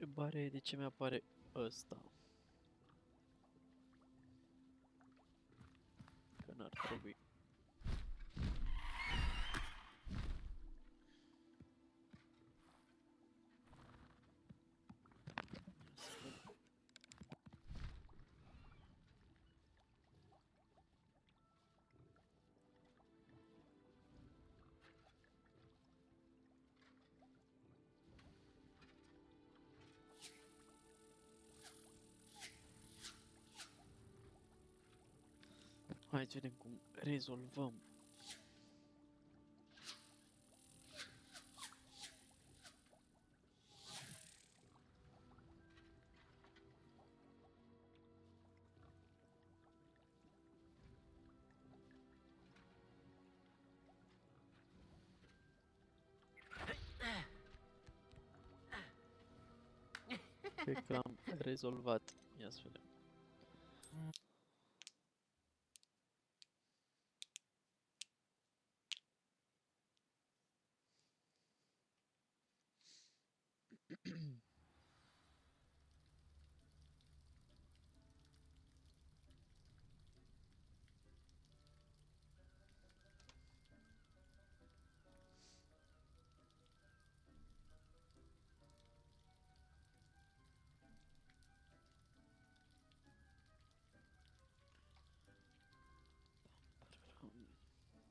Întrebarea e de ce mi-apare ăsta. Că n-ar trebui. Hai să vedem cum rezolvăm. Cred că am rezolvat. Ia să vedem.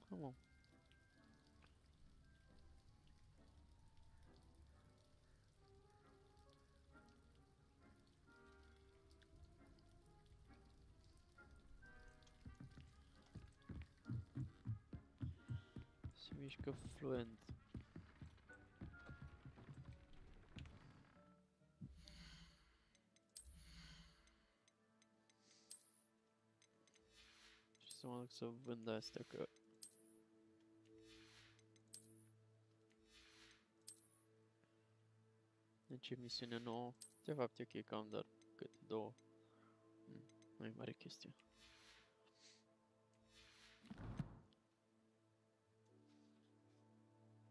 Mă. Se mișcă fluent. Și să mă duc să vând astea că... Deci e misiune nouă. De fapt e ok că am doar câte două. Nu e mare chestie.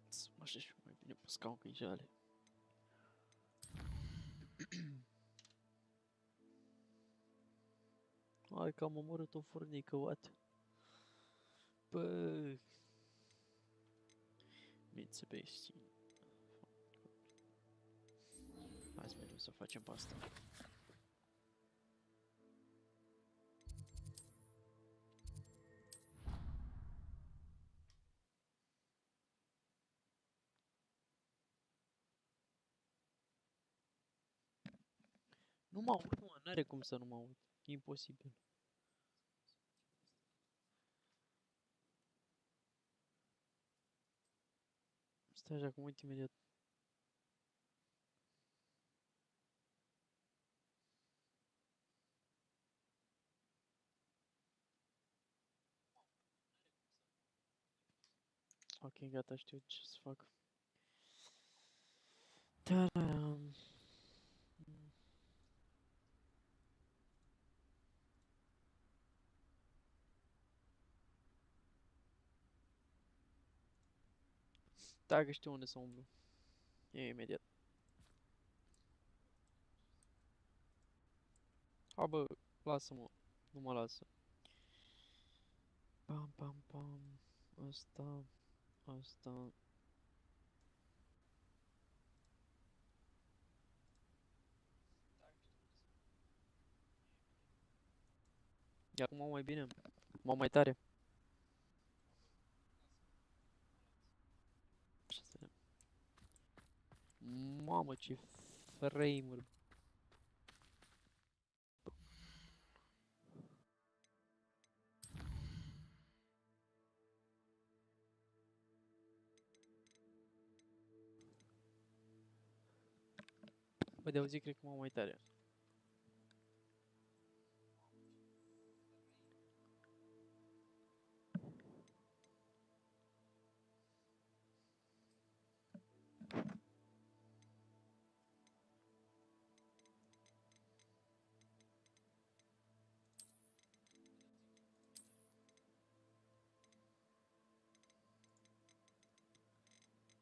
Să mă așez și mai bine pe scaun că-i jale. Hai că am omorât o furnică, what? Bă! Mitsubishi. Hai să mergem să facem pe asta. Nu mă aud, mă, n-are cum să nu mă aud. E imposibil. Stai așa, cum uit imediat. Ok, gata, știu ce să fac. Tararam. Da, că știu unde să umblu. E imediat. Ha, bă, lasă-mă. Nu mă lasă. Pam, pam, pam. Asta. Asta. E acum mai bine? Mai tare? Ce să vedem. Mamă, ce frame-uri. Bă, de auzit, cred că mai tare.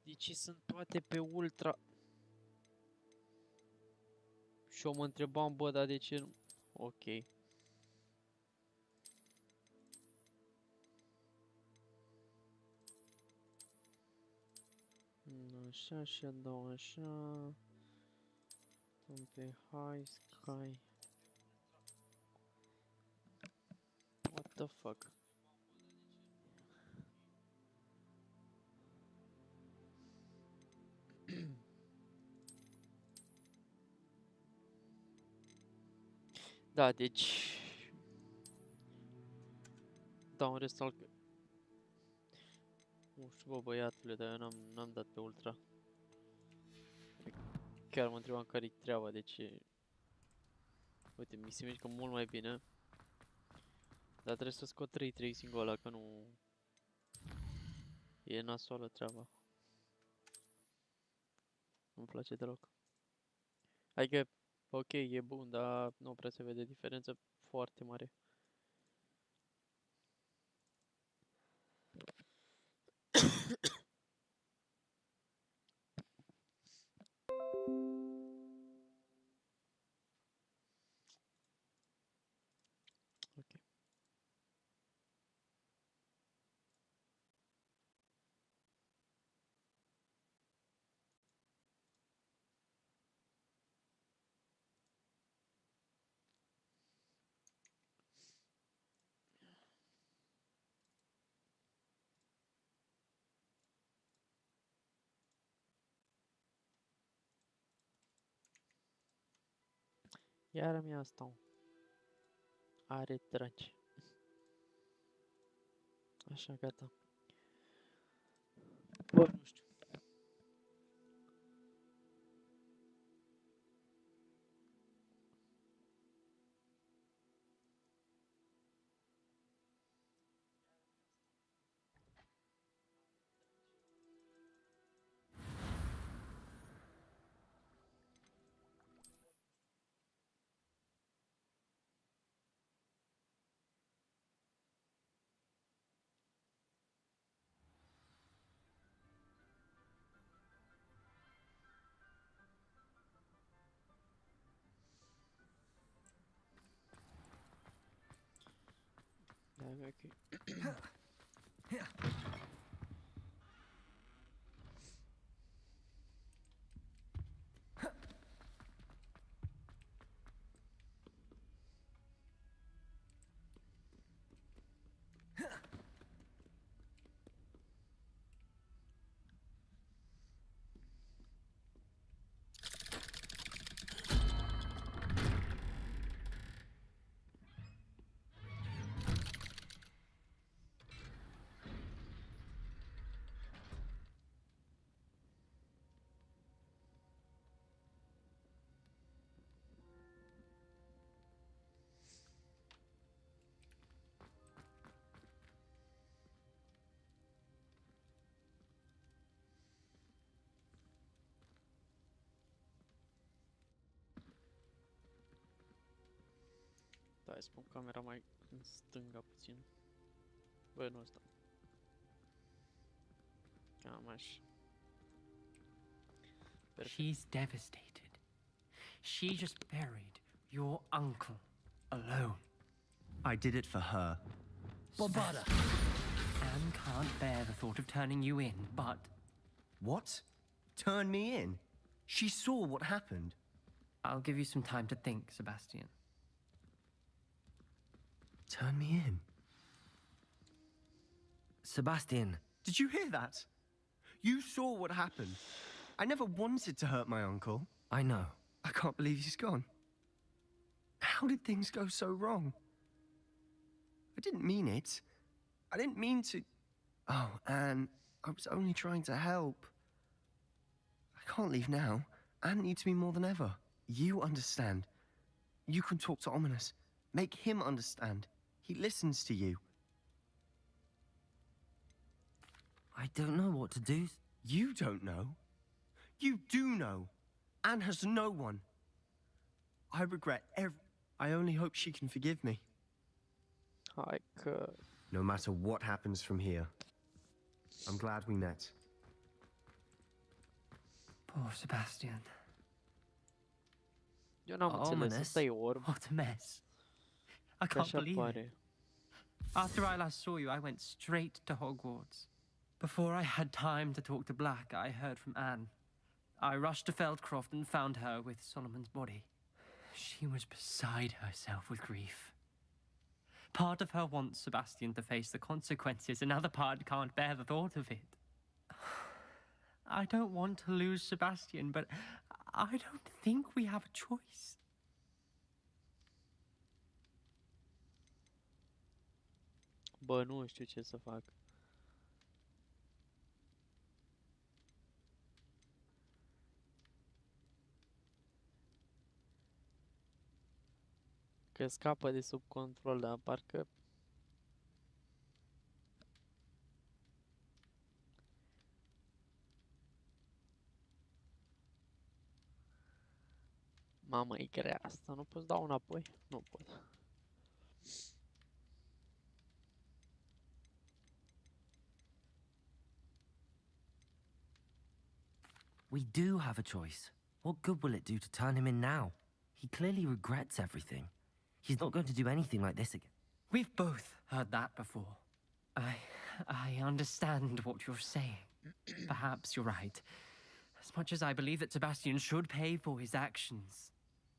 Deci sunt toate pe ultra. Și eu mă întrebam, bă, dar de ce nu? Ok. Așa, și dau așa. Dăm pe high sky. What the fuck? Da, deci... Dau un restart. Nu știu, bă, băiatule, dar eu n-am dat pe ultra. Chiar mă întrebam care-i treaba, deci... Uite, mi se mișcă mult mai bine. Dar trebuie să scot 3 tracing-ul ăla, că nu... E nasoală treaba. Nu-mi place deloc. Adică, ok, e bun, dar nu prea se vede diferență foarte mare. Ok. Iar mi asta. Are dragi. Așa, gata. Bă, nu știu. Da, e ok. Da, îi spun camera mai în stânga puțin. Bă, nu asta. Cam așa. Perfect. She's devastated. She just buried your uncle alone. I did it for her. Bobada. Anne can't bear the thought of turning you in, but... What? Turn me in? She saw what happened. I'll give you some time to think, Sebastian. Turn me in? Sebastian. Did you hear that? You saw what happened. I never wanted to hurt my uncle. I know. I can't believe he's gone. How did things go so wrong? I didn't mean it. I didn't mean to... Oh, Anne, I was only trying to help. I can't leave now. Anne needs me more than ever. You understand. You can talk to Ominous. Make him understand. He listens to you. I don't know what to do. You don't know. You do know. Anne has no one. I regret I only hope she can forgive me. Hai că... No matter what happens from here. I'm glad we met. Poor Sebastian. Eu n-am înțeles, ăsta e orb, What a mess. I că can't așa believe it. pare. After I last saw you, I went straight to Hogwarts. Before I had time to talk to Black, I heard from Anne. I rushed to Feldcroft and found her with Solomon's body. She was beside herself with grief. Part of her wants Sebastian to face the consequences, another part can't bear the thought of it. I don't want to lose Sebastian, but I don't think we have a choice. Bă, nu știu ce să fac. Că scapă de sub control, dar parcă... Mamă, e grea asta, nu poți da înapoi? Nu pot. We do have a choice. What good will it do to turn him in now? He clearly regrets everything. He's not going to do anything like this again. We've both heard that before. I understand what you're saying. Perhaps you're right. As much as I believe that Sebastian should pay for his actions,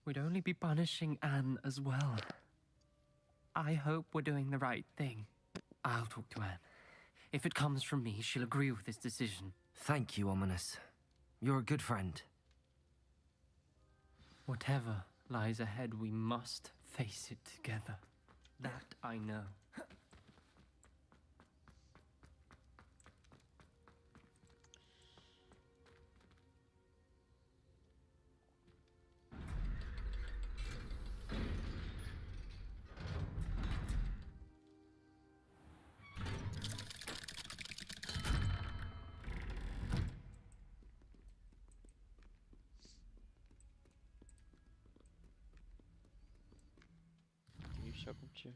we'd only be punishing Anne as well. I hope we're doing the right thing. I'll talk to Anne. If it comes from me, she'll agree with this decision. Thank you, Ominous. You're a good friend. Whatever lies ahead, we must face it together. That I know. Și acum ce?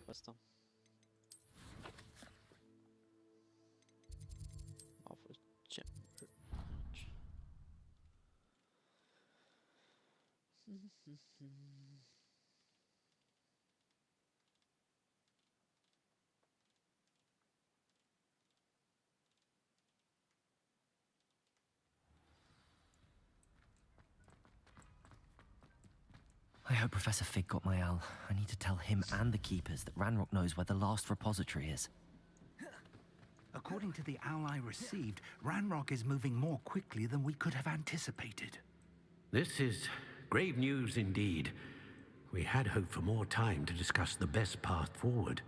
Asta. A fost ce? I hope Professor Fig got my owl. I need to tell him and the keepers that Ranrock knows where the last repository is. According to the owl I received, Ranrock is moving more quickly than we could have anticipated. This is grave news indeed. We had hoped for more time to discuss the best path forward.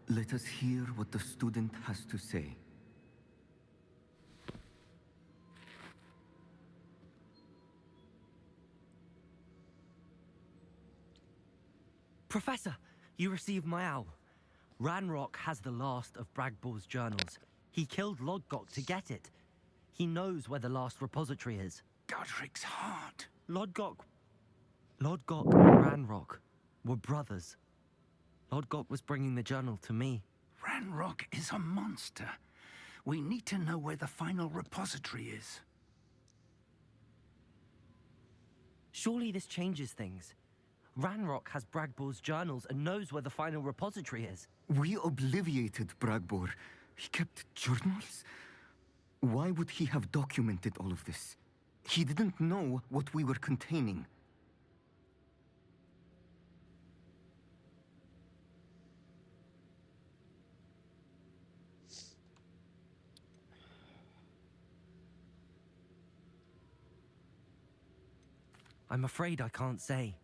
Let us hear what the student has to say. Professor, you received my owl. Ranrock has the last of Bragbor's journals. He killed Lodgok to get it. He knows where the last repository is. Godric's heart. Lodgok and Ranrock were brothers. Lodgok was bringing the journal to me. Ranrock is a monster. We need to know where the final repository is. Surely this changes things. Ranrock has Bragbor's journals and knows where the final repository is. We obliviated Bragbor. He kept journals? Why would he have documented all of this? He didn't know what we were containing. I'm afraid I can't say.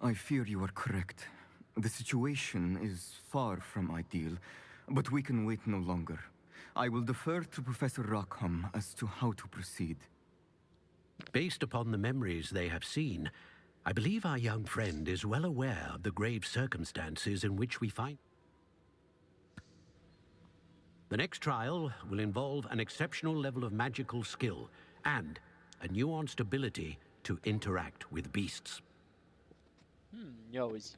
I fear you are correct. The situation is far from ideal, but we can wait no longer. I will defer to Professor Rockham as to how to proceed. Based upon the memories they have seen, I believe our young friend is well aware of the grave circumstances in which we find. The next trial will involve an exceptional level of magical skill and a nuanced ability to interact with beasts. Ia uzi.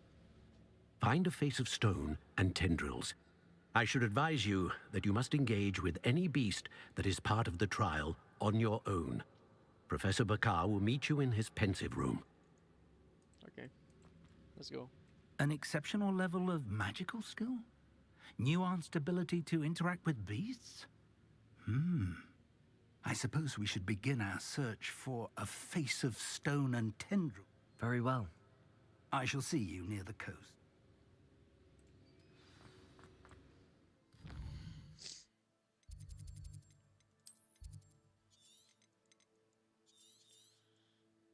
find a face of stone and tendrils. I should advise you that you must engage with any beast that is part of the trial on your own. Professor Bakar will meet you in his pensive room. Ok. Let's go. An exceptional level of magical skill? Nuanced ability to interact with beasts? I suppose we should begin our search for a face of stone and tendril. Very well. I shall see you near the coast.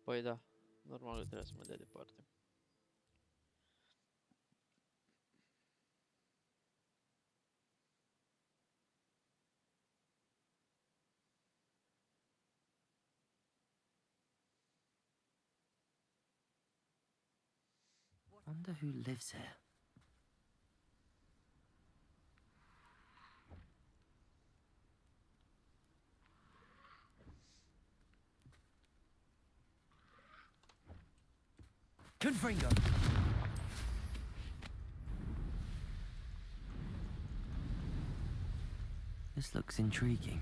Păi da, normal că trebuie să mă dea departe. Wonder who lives here. Confringo. This looks intriguing.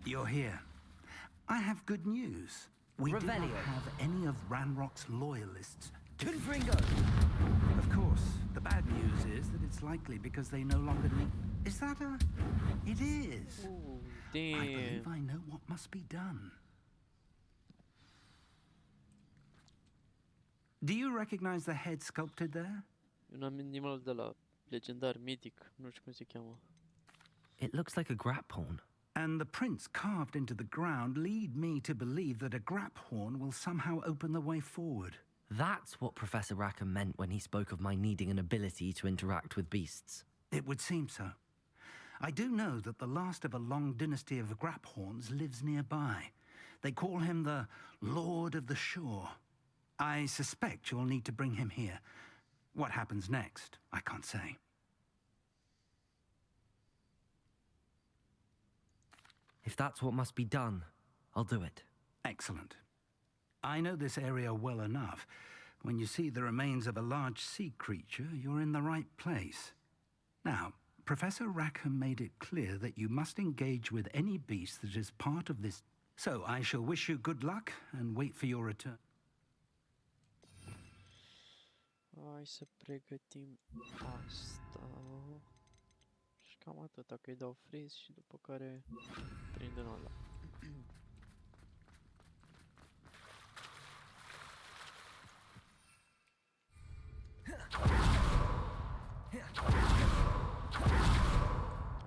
You're here. I have good news. We do not Revelio. have any of Ranrock's loyalists. Confringo. Of course, the bad news is that it's likely because they no longer need... Is that a... It is. I believe Damn. I know what must be done. Do you recognize the head sculpted there? E un animal de la legendar, mitic, nu știu cum se cheamă. It looks like a grapphorn. And the prints carved into the ground lead me to believe that a graphorn will somehow open the way forward. That's what Professor Rackham meant when he spoke of my needing an ability to interact with beasts. It would seem so. I do know that the last of a long dynasty of graphorns lives nearby. They call him the Lord of the Shore. I suspect you'll need to bring him here. What happens next, I can't say. If that's what must be done, I'll do it. Excellent. I know this area well enough. When you see the remains of a large sea creature, you're in the right place. Now, Professor Rackham made it clear that you must engage with any beast that is part of this. So I shall wish you good luck and wait for your return. Hai să pregătim asta. Și cam atâta, că îi dau freeze și după care prind în ăla.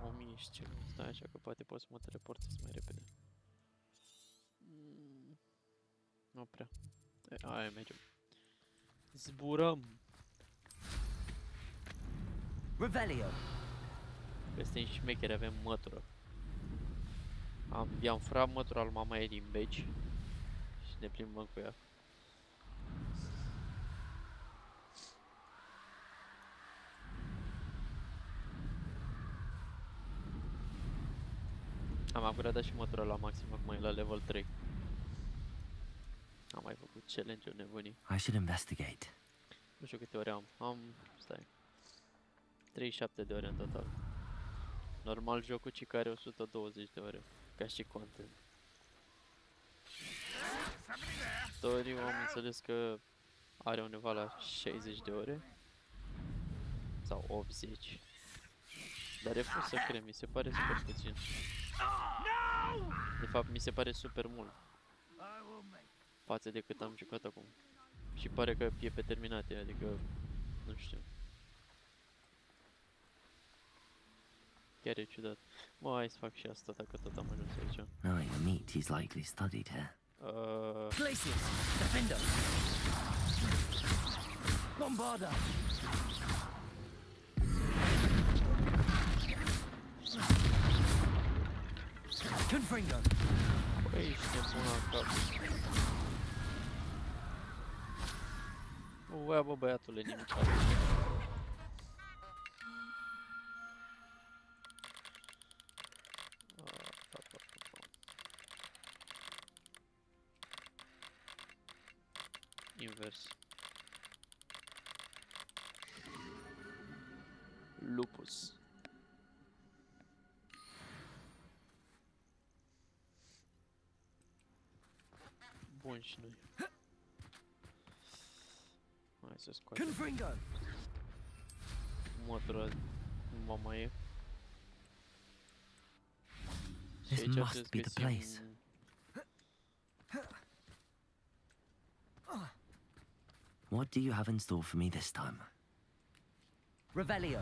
O mie și ceva, stai așa că poate pot să mă teleportez mai repede. Nu prea. Aia mergem. Zburăm! Revelio. Suntem șmecheri, avem mătură. I-am furat mătura lui mama ei din beci și ne plimbăm cu ea. Am upgradat și mătura la maxim, acum e la level 3. Am mai făcut challenge-uri nebunii. I should investigate. Nu știu câte ore am, stai, 37 de ore în total. Normal jocul ci care 120 de ore, ca și content. Toriu am înțeles că are undeva la 60 de ore. Sau 80. Dar refuz să cred, mi se pare super puțin. De fapt, mi se pare super mult față de cât am jucat acum. Și pare că e pe terminate, adică, nu știu. Chiar e ciudat. Mă, hai să fac și asta dacă tot am ajuns aici. Knowing the meat, he's likely studied here. Places! Defender! Bombarda! Confringo! Băi, ești nebun la cap. Nu voia, bă, băiatule, nimic. invers. Lupus. Bun, și noi. Hai să scoatem. Confringo! Mătura nu mai e. Și This aici must trebuie să be the găsim place. What do you have in store for me this time? Revelio.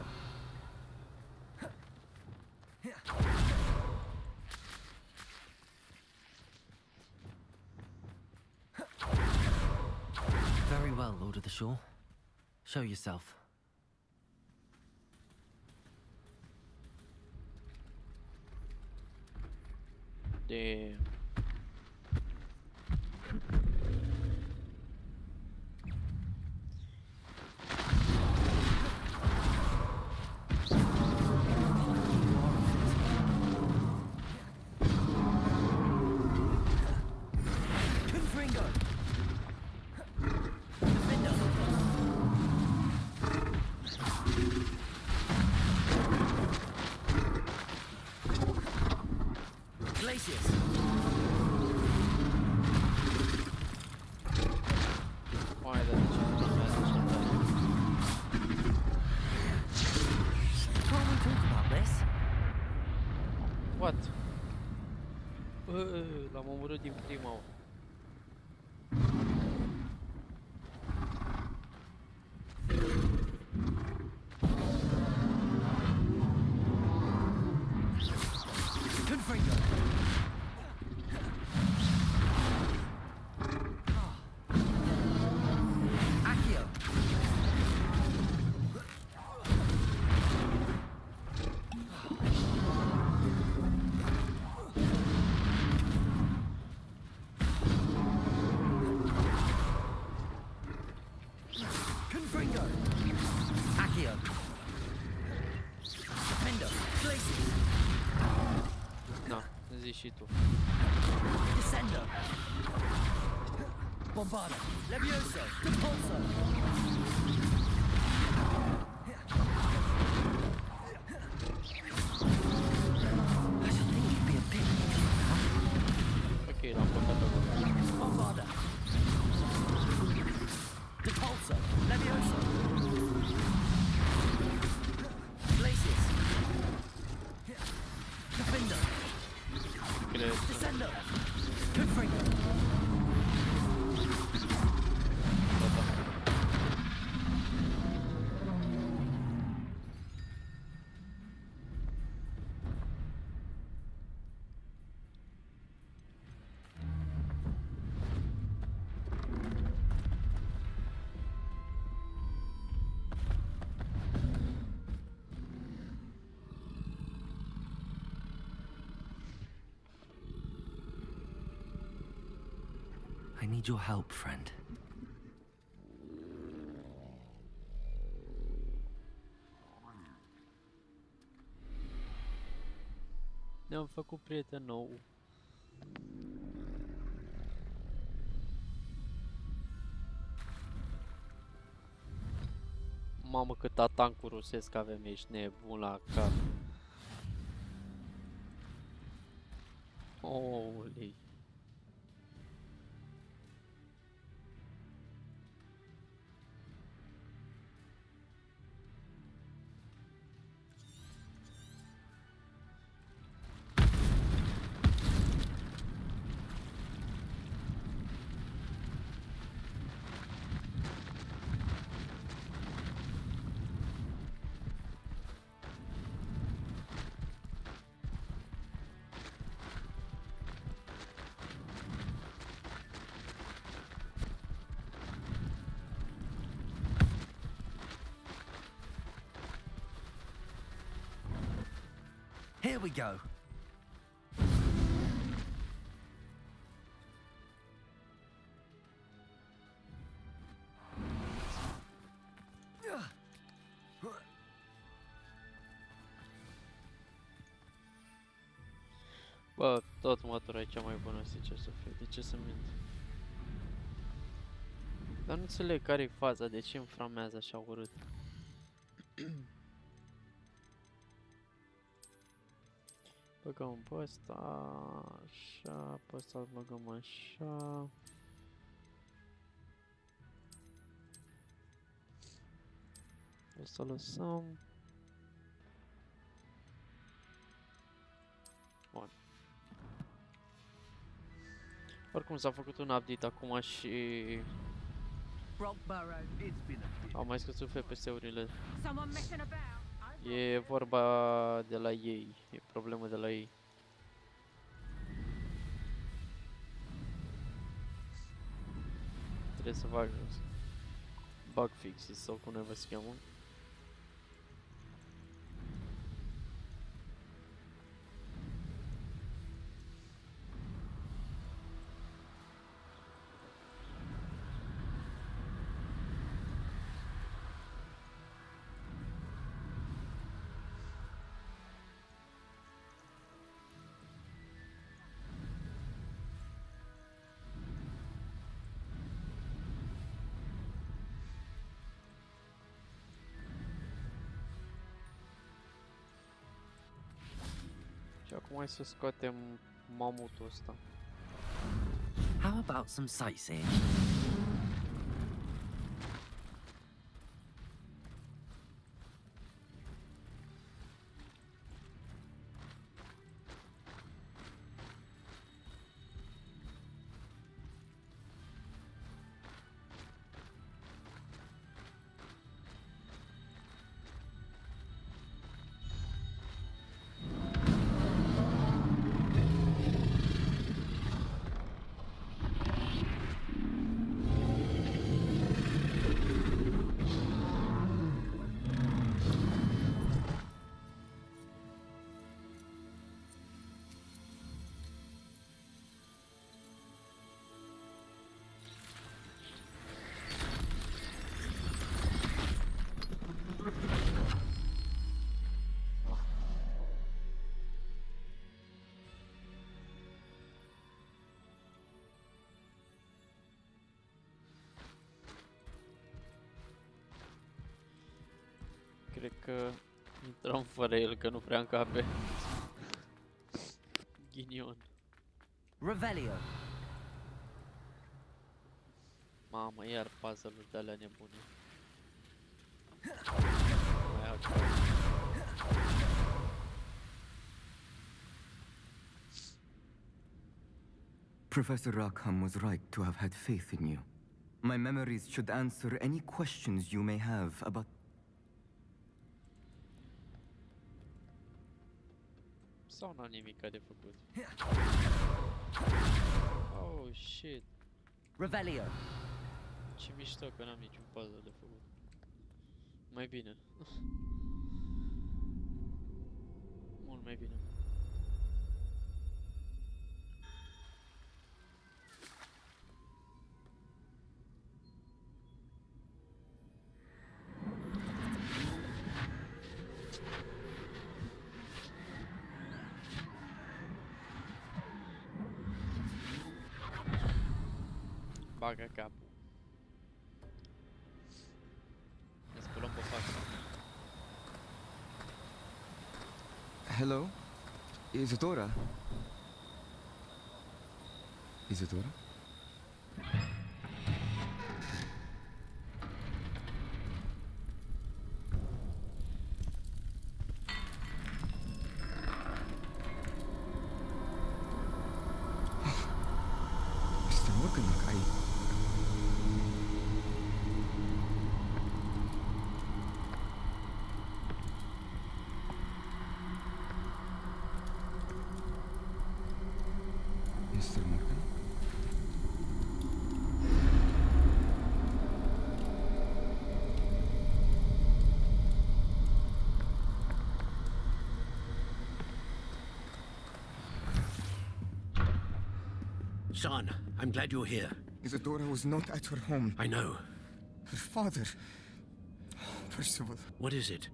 Very well, Lord of the Shore. Show yourself. de... Confringo! Glacius! Why the Can't we talk about this? What? L-am omorât din prima oară. Confringo! Accio! Confringo! Accio! Defender! Glacius! Da, zi și tu. Descender! Bombarda! Levioso! Repulso! I should think you'd be a bit... Ok, l-am plăcat pe acolo. Bombarda! Repulso! Levioso! Glacius! Defender! Cred. Descender! Confringo! I need your help, friend. Ne-am făcut prieten nou. Mamă, cât atancul rusesc avem, ești nebun la cap. Olei. Here we go. Bă, tot mătura e cea mai bună, sincer să fiu. De ce să mint? Dar nu înțeleg care-i faza, de ce inflamează așa urât. Băgăm pe ăsta, așa, pe ăsta îl băgăm așa. Ăsta lăsăm. Bun. Oricum s-a făcut un update acum și au mai scăzut FPS-urile. E vorba de la ei, e problemă de la ei. Trebuie să fac bug fixes sau cum ne se cheamă. Și acum hai să scoatem mamutul ăsta. How about some sightseeing? Cred că intrăm fără el, că nu prea încape. Ghinion. Revelio. Mamă, iar puzzle-uri de alea nebune. Mai altceva. Professor Rackham was right to have had faith in you. My memories should answer any questions you may have about... Sau n-am nimica de făcut. Oh, shit. Revelio. Ce mișto că n-am niciun puzzle de făcut. Mai bine. Mult mai bine. Bagă capul. Ne spălăm pe față. Hello? Isadora? Isadora? Mr. Morganlock, Mr. Morgan? Son, I'm glad you're here. Isadora was not at her home. I know. Her father... Percival. What is it?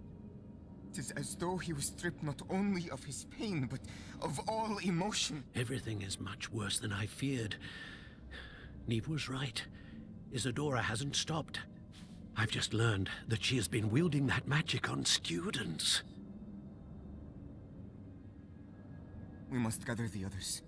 It is as though he was stripped not only of his pain, but of all emotion. Everything is much worse than I feared. Neve was right. Isadora hasn't stopped. I've just learned that she has been wielding that magic on students. We must gather the others.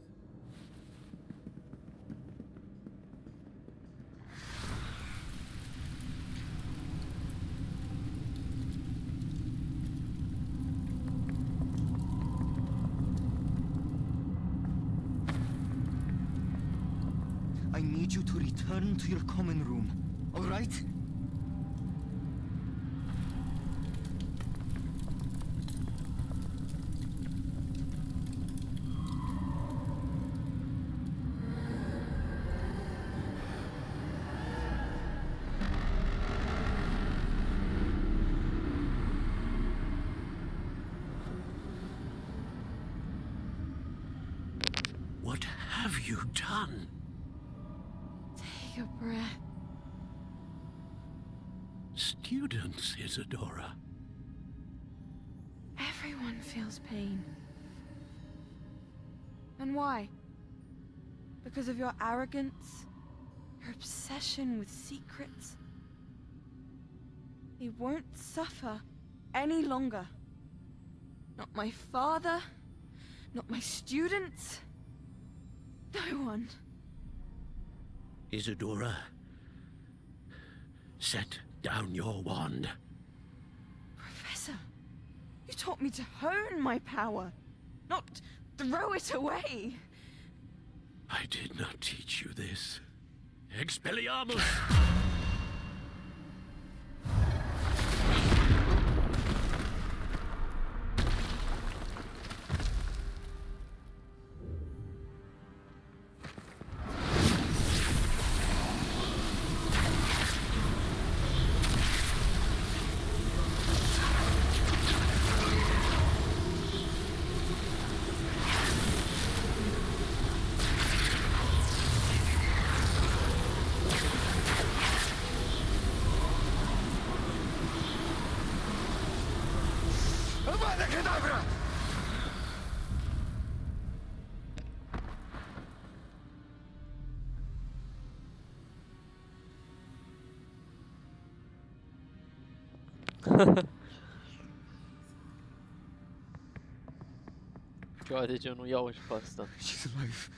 I need you to return to your common room, all right? What have you done? Take a breath. Students, Isadora. Everyone feels pain. And why? Because of your arrogance? Your obsession with secrets? He won't suffer any longer. Not my father, not my students, no one. Isadora, set down your wand. Professor, you taught me to hone my power, not throw it away. I did not teach you this. Expelliarmus! Deoarece eu nu iau și pe asta. She's alive.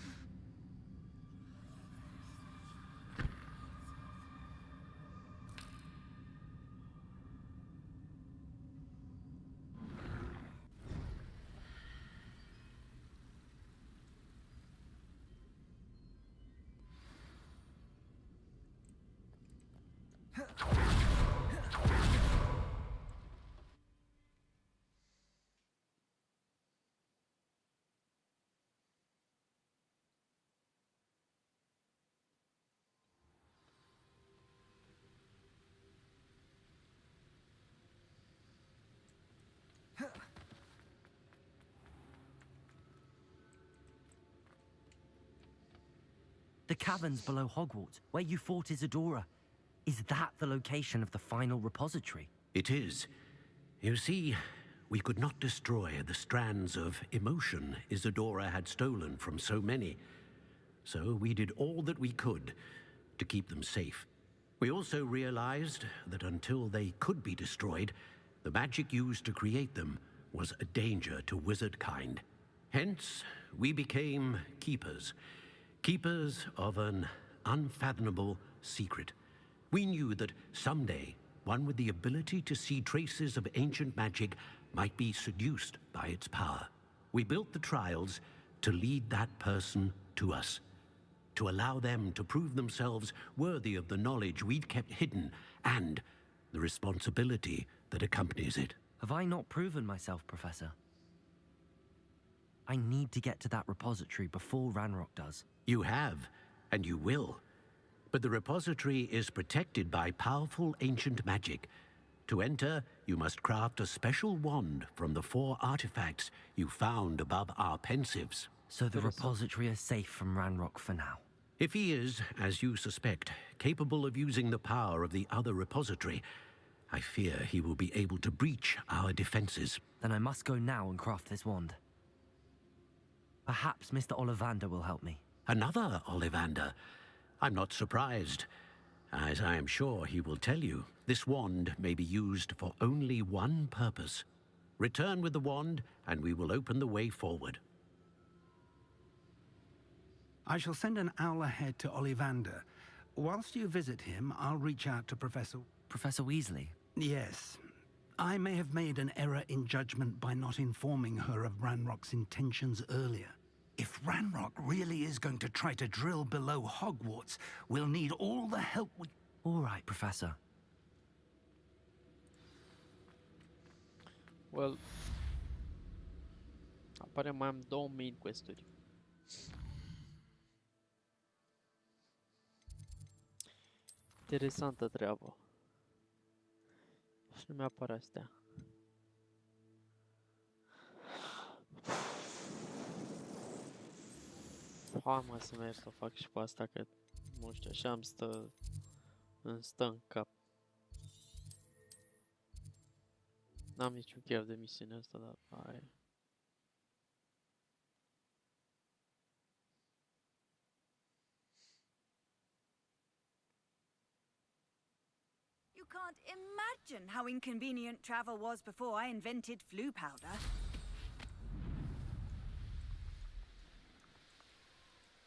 The caverns below Hogwarts, where you fought Isadora. Is that the location of the final repository? It is. You see, we could not destroy the strands of emotion Isadora had stolen from so many. So we did all that we could to keep them safe. We also realized that until they could be destroyed, the magic used to create them was a danger to wizard kind. Hence, we became keepers. Keepers of an unfathomable secret. We knew that someday, one with the ability to see traces of ancient magic might be seduced by its power. We built the trials to lead that person to us, to allow them to prove themselves worthy of the knowledge we'd kept hidden and the responsibility that accompanies it. Have I not proven myself, Professor? I need to get to that repository before Ranrock does. You have, and you will. But the repository is protected by powerful ancient magic. To enter, you must craft a special wand from the 4 artifacts you found above our pensives. So the repository is safe from Ranrock for now. If he is, as you suspect, capable of using the power of the other repository, I fear he will be able to breach our defenses. Then I must go now and craft this wand. Perhaps Mr. Ollivander will help me. Another Ollivander? I'm not surprised. As I am sure he will tell you, this wand may be used for only one purpose. Return with the wand, and we will open the way forward. I shall send an owl ahead to Ollivander. Whilst you visit him, I'll reach out to Professor... Professor Weasley? Yes. I may have made an error in judgment by not informing her of Ranrock's intentions earlier. If Ranrock really is going to try to drill below Hogwarts, we'll need all the help we... All right, Professor. Well, apare mai am 2 main quest-uri. Interesantă treabă. Și nu mi-apar astea. Hai mă să merg să o fac și pe asta, că nu știu, așa îmi stă în cap. N-am niciun chef de misiunea asta, dar hai. You can't imagine how inconvenient travel was before I invented flu powder.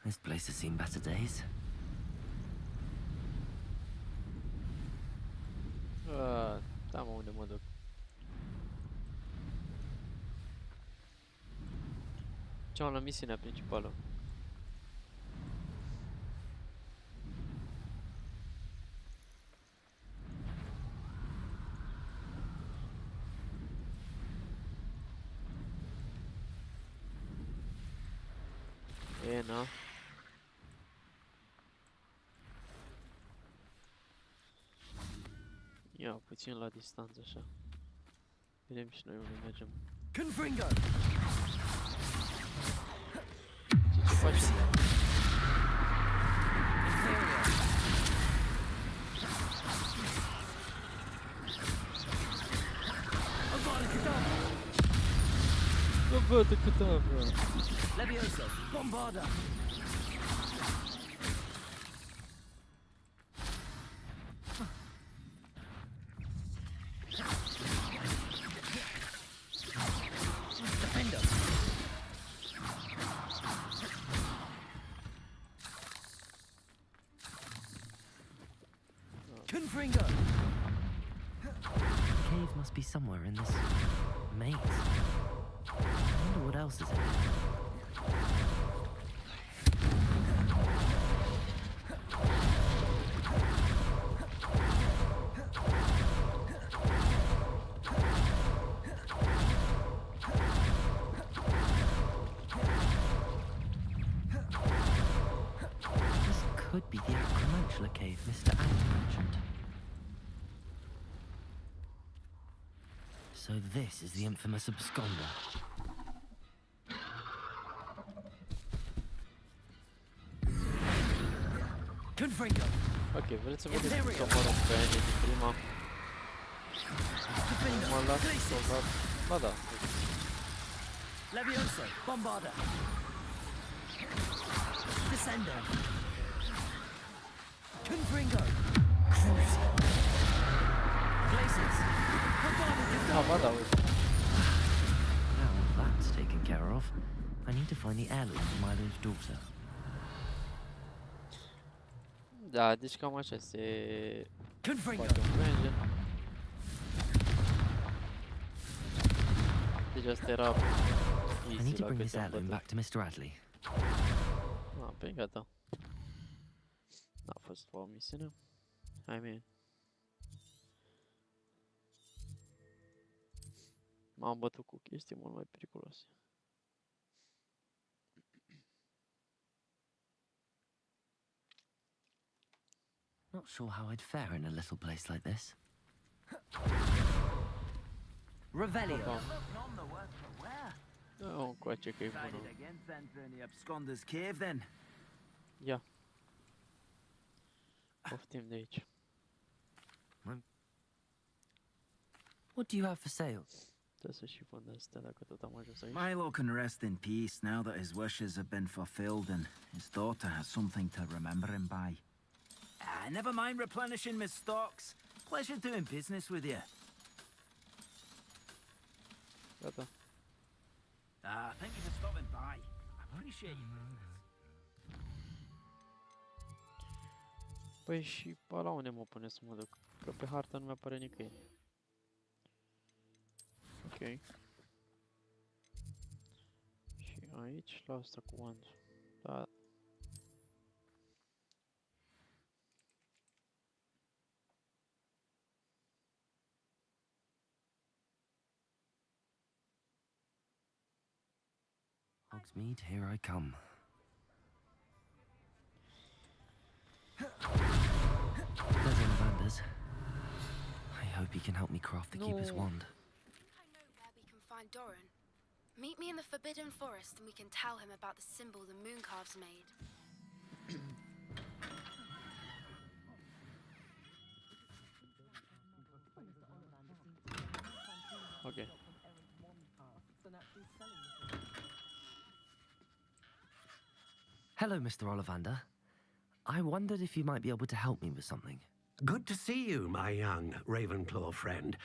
This place has seen better days. Da, mă, unde mă duc? Ce-am la misiunea principală? E, na. Ia puțin la distanță, așa. Vedem și noi unde mergem. Confringo! Ce facem? Avada Kedavra! Leviosa! Bombarda! Defender! Confringo! The cave must be somewhere in this maze. I wonder what else is in it. This could be the Acromantula cave Mr. Allen mentioned. So this is the infamous absconder. Confringo! Ok, vreți să vedeți cum să omorăm pe aia din prima? Mă las soldat. Ba da. Leviosa! Bombarda! Descender! Confringo! Cruiser! Glacius! Ah, ba da, uite. Now that's taken care of. I need to find the heirloom for Milo's daughter. Da, deci cam așa se Confringo! face un dungeon. Deci asta era I need easy to la bring cât this am heirloom bătut. back to Mr. Radley. Ah, pe gata. N-a fost o misiune. Hai mie. M-am bătut cu chestii mult mai periculoase. Not sure how I'd fare in a little place like this. Revelio! Da, încoace că e bună. again then for the absconder's cave then. Ia. Poftim de aici. What do you have for sale? Trebuie să și vând astea dacă tot am ajuns aici. Milo can rest in peace now that his wishes have been fulfilled and his daughter has something to remember him by. Never mind replenishing my stocks. Pleasure doing business with you. Gata. Thank you for stopping by. I appreciate you. Păi și pe la unde mă pune să mă duc? Că pe hartă nu mi-apare nicăieri. Ok. Și aici, la asta cu wand. Da. Hogsmeade, here I come. There's Ollivanders. I hope he can help me craft the Keeper's wand. I know where we can find Doran. Meet me in the Forbidden Forest and we can tell him about the symbol the Mooncalves made. Ok. Hello, Mr. Ollivander. I wondered if you might be able to help me with something. Good to see you, my young Ravenclaw friend.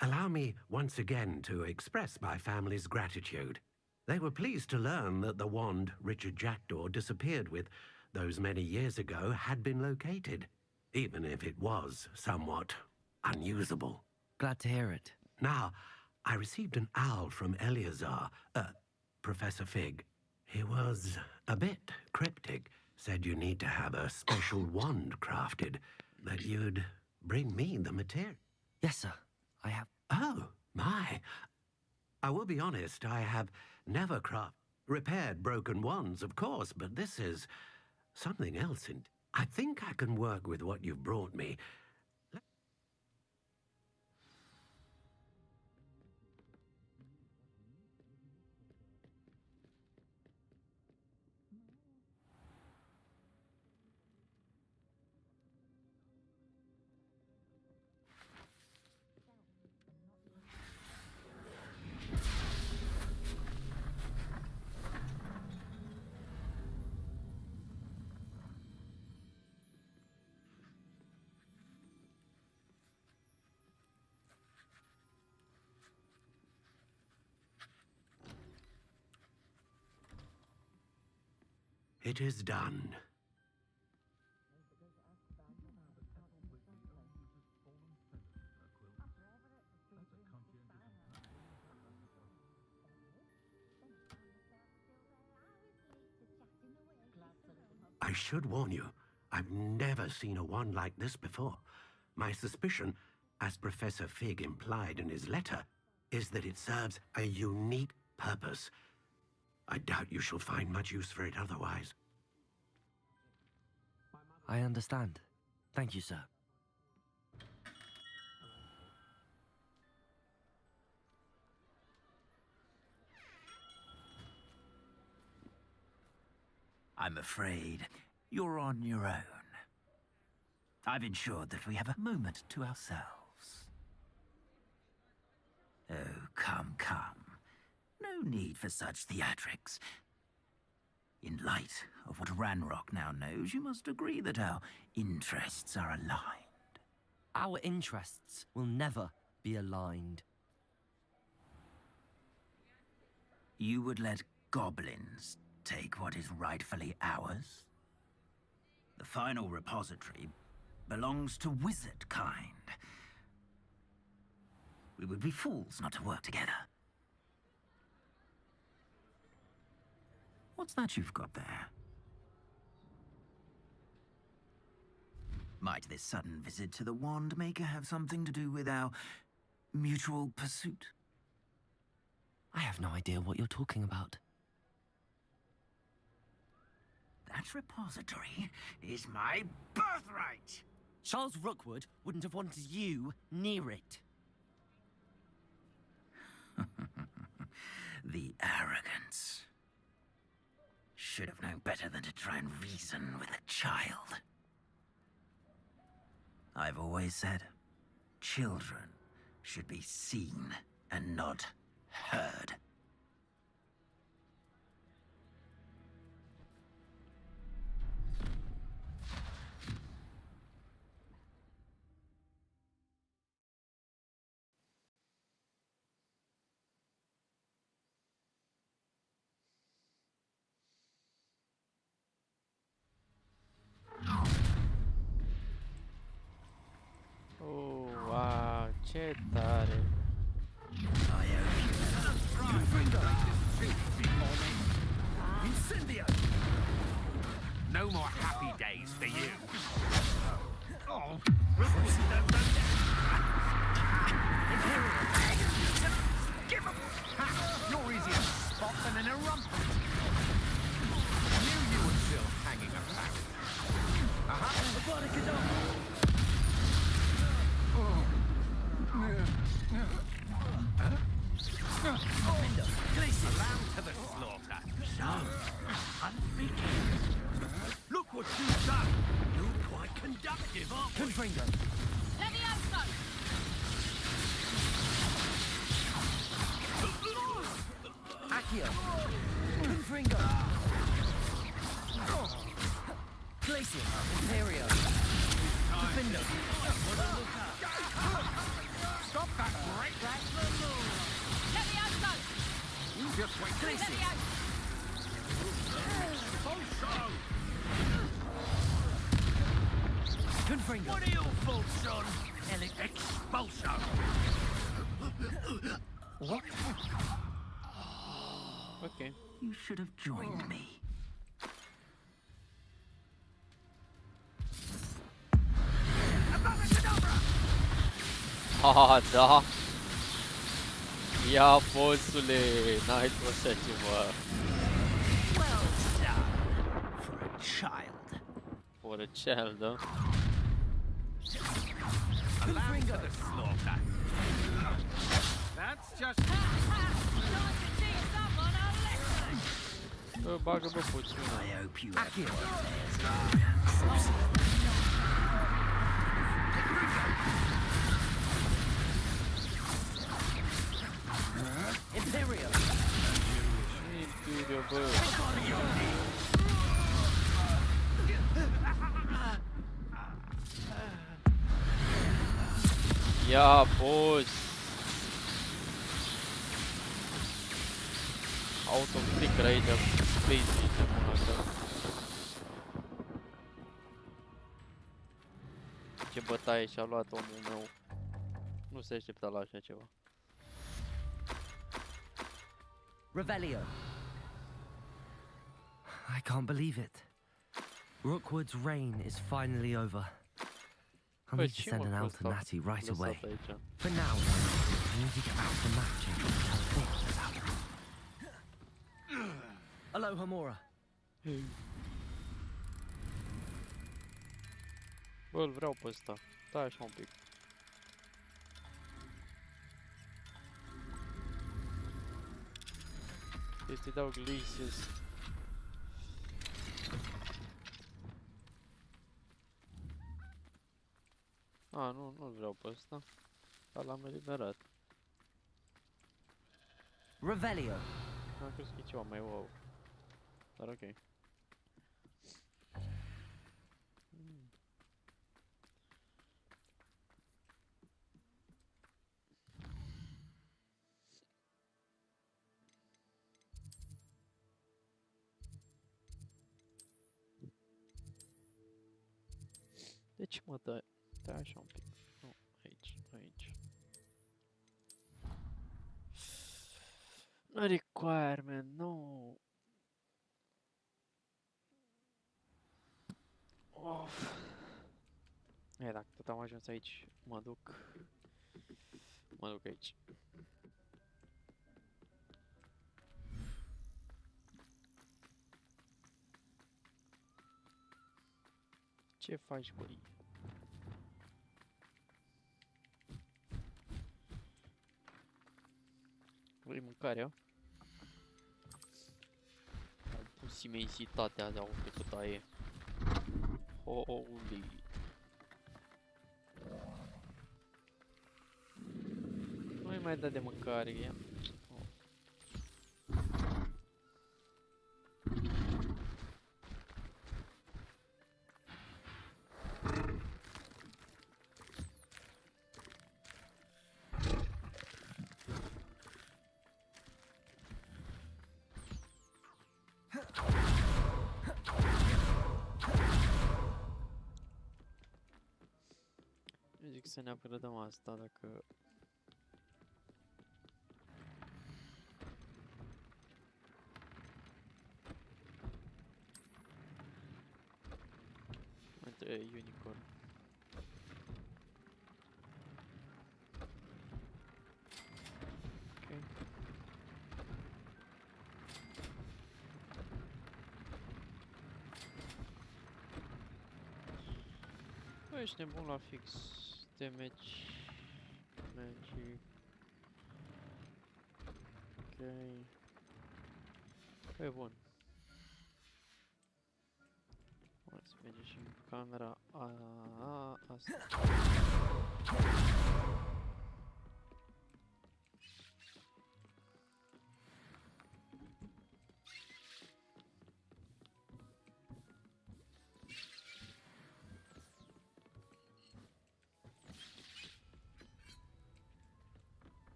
Allow me once again to express my family's gratitude. They were pleased to learn that the wand Richard Jackdaw disappeared with those many years ago had been located, even if it was somewhat unusable. Glad to hear it. Now, I received an owl from Eleazar, Professor Fig. He was a bit cryptic, said you need to have a special wand crafted, that you'd bring me the material. Yes, sir. I have... Oh, my. I will be honest, I have never repaired broken wands, of course, but this is something else. And I think I can work with what you've brought me. It is done. I should warn you, I've never seen a wand like this before. My suspicion, as Professor Fig implied in his letter, is that it serves a unique purpose. I doubt you shall find much use for it otherwise. I understand. Thank you, sir. I'm afraid you're on your own. I've ensured that we have a moment to ourselves. Oh, come, come. No need for such theatrics. In light of what Ranrock now knows, you must agree that our interests are aligned. Our interests will never be aligned. You would let goblins take what is rightfully ours? The final repository belongs to wizard kind. We would be fools not to work together. What's that you've got there? Might this sudden visit to the Wand Maker have something to do with our mutual pursuit? I have no idea what you're talking about. That repository is my birthright! Charles Rookwood wouldn't have wanted you near it. The arrogance. Should have known better than to try and reason with a child. I've always said, children should be seen and not heard. Ce tare. No more happy days for you. You're easier to spot than an erumpent. Knew you were still hanging about. Around to the slaughter. So, look what you've done. You're quite conductive, aren't you? Levioso! Accio. Confringo. Glacier. Imperio. Defender. Stop that great Levioso! Just wait. Levioso! Confringo. What are your faults, son? Expulso. What? Ok. You should have joined me. Ah, da. Ia bossule, n-ai tu așa ceva. Well done. For a child. For a child, da? Allow to the slaughter. That's just... Bă, bagă-mă puțin. I hope you have... Imperio. Imperio, bă. Ia, boss. Autoclicker aici, space de mâna asta. Ce bătaie și-a luat omul meu. Nu se aștepta la așa ceva. Revelio. I can't believe it. Rookwood's reign is finally over. I'll need to send an Altanati right away. For now, I need to get out of the map change and tell Thales about it. Aloha, Mora. Bă, îl vreau pe ăsta. Stai așa un pic. Este dau Glacius. A, nu-l vreau pe ăsta. Dar l-am eliberat. Revelio. Am crezut că e ceva mai wow. Dar ok. De ce mă dă? Dă așa un pic. Nu, aici, aici. No requirement, nu. Of. E, dacă tot am ajuns aici, mă duc aici. Ce faci, băi? Vrei mâncarea? Au pus imensitatea azi, au făcut aia. Holy. Nu-i mai dat de mâncare, ia. Zic zic să ne apărăm asta dacă... Între unicorn. Ok. Bă, ești nebun la fix. Damage. Magic. Ok. Păi bun. Hai să mergem și în camera asta.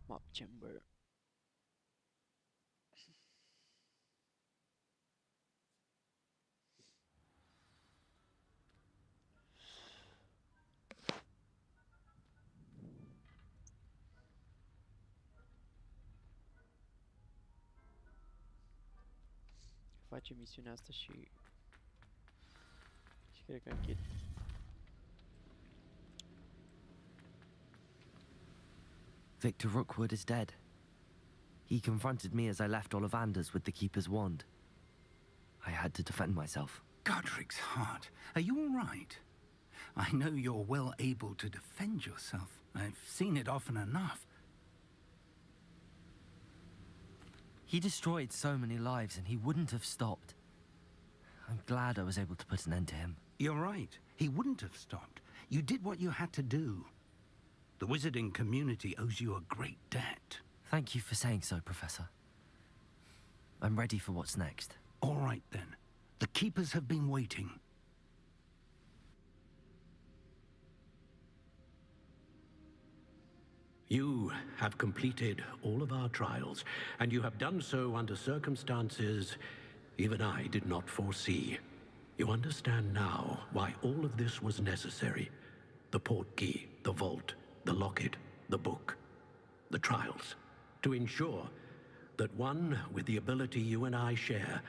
Map chamber. Facem misiunea asta și cred că închid. Victor Rookwood is dead. He confronted me as I left Ollivanders with the Keeper's wand. I had to defend myself. Godric's heart, are you all right? I know you're well able to defend yourself. I've seen it often enough. He destroyed so many lives and he wouldn't have stopped. I'm glad I was able to put an end to him. You're right. He wouldn't have stopped. You did what you had to do. The wizarding community owes you a great debt. Thank you for saying so, Professor. I'm ready for what's next. All right, then. The Keepers have been waiting. You have completed all of our trials, and you have done so under circumstances even I did not foresee. You understand now why all of this was necessary. The portkey, the vault, the locket, the book, the trials. To ensure that one with the ability you and I share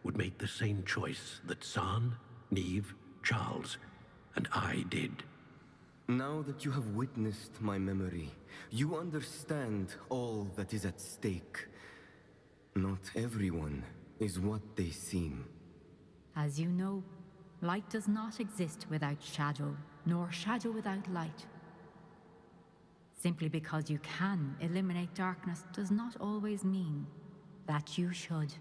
would make the same choice that San, Neve, Charles, and I did. Now that you have witnessed my memory, you understand all that is at stake. Not everyone is what they seem. As you know, light does not exist without shadow, nor shadow without light. Simply because you can eliminate darkness does not always mean that you should.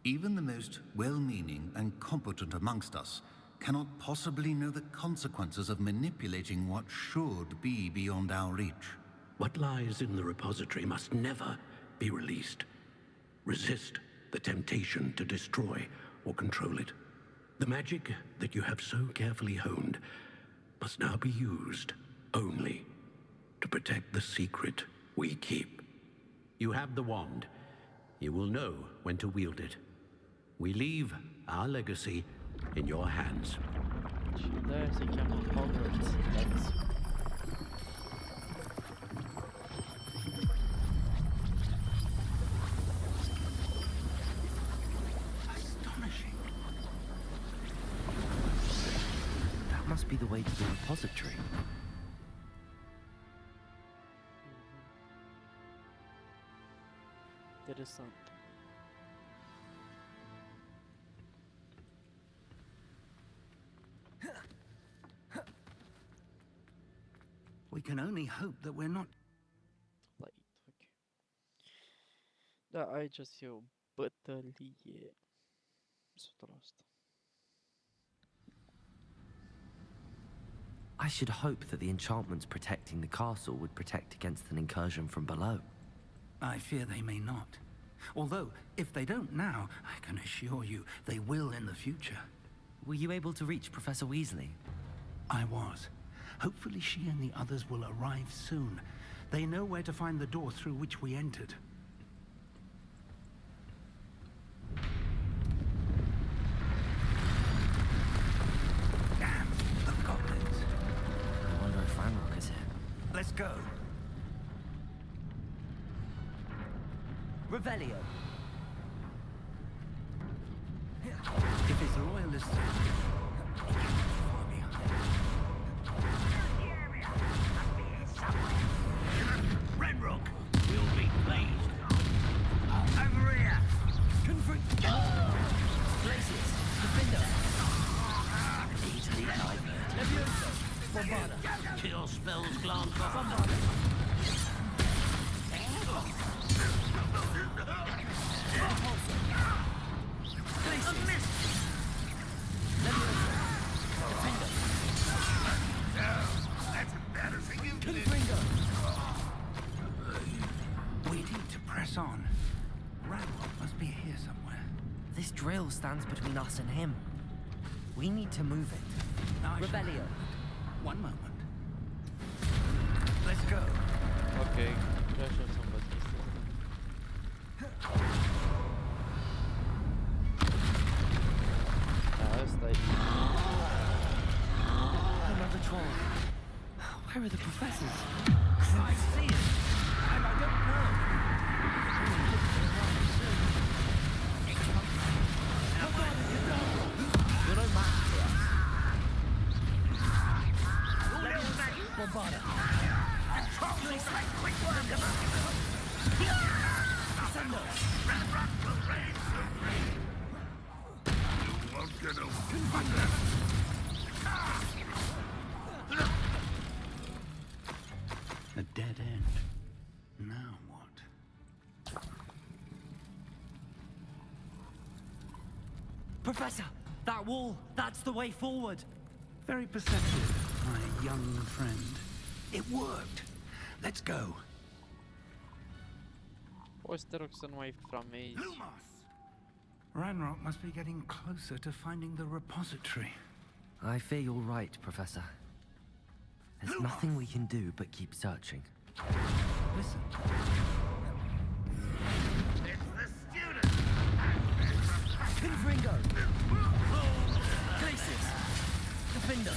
Even the most well-meaning and competent amongst us cannot possibly know the consequences of manipulating what should be beyond our reach. What lies in the repository must never be released. Resist the temptation to destroy or control it. The magic that you have so carefully honed must now be used only to protect the secret we keep. You have the wand. You will know when to wield it. We leave our legacy in your hands. Și de-aia se cheamă Hogwarts. Astonishing. That must be the way to the repository. Interesant. We can only hope that we're not... Light, ok. Da, aici e o bătălie. 100%. I should hope that the enchantments protecting the castle would protect against an incursion from below. I fear they may not. Although, if they don't now, I can assure you they will in the future. Were you able to reach Professor Weasley? I was. Hopefully she and the others will arrive soon. They know where to find the door through which we entered. Damn, the goblins. I wonder if Ranrock is here. Let's go. Revelio. If his loyalists Ranrock will be pleased. Over here! Places. Defender. Easily diverted. Levioso. Bombarda. Kill spells glance off. We need to press on. Ranrock must be here somewhere. This drill stands between us and him. We need to move it. Revelio. One moment. Let's go. Ok, já achou São Batista. Ah, está aí. Another troll. Where are the professors? I see it, and I don't know. You're no match for us. Bombarda. A dead end. Now what? Professor, that wall, that's the way forward. Very perceptive, my young friend. It worked. Let's go. Poți te rog să nu mai framezi. Ranrock must be getting closer to finding the repository. I fear you're right, Professor. There's nothing we can do but keep searching. Listen. It's the student! Confringo! Glacis! Defender!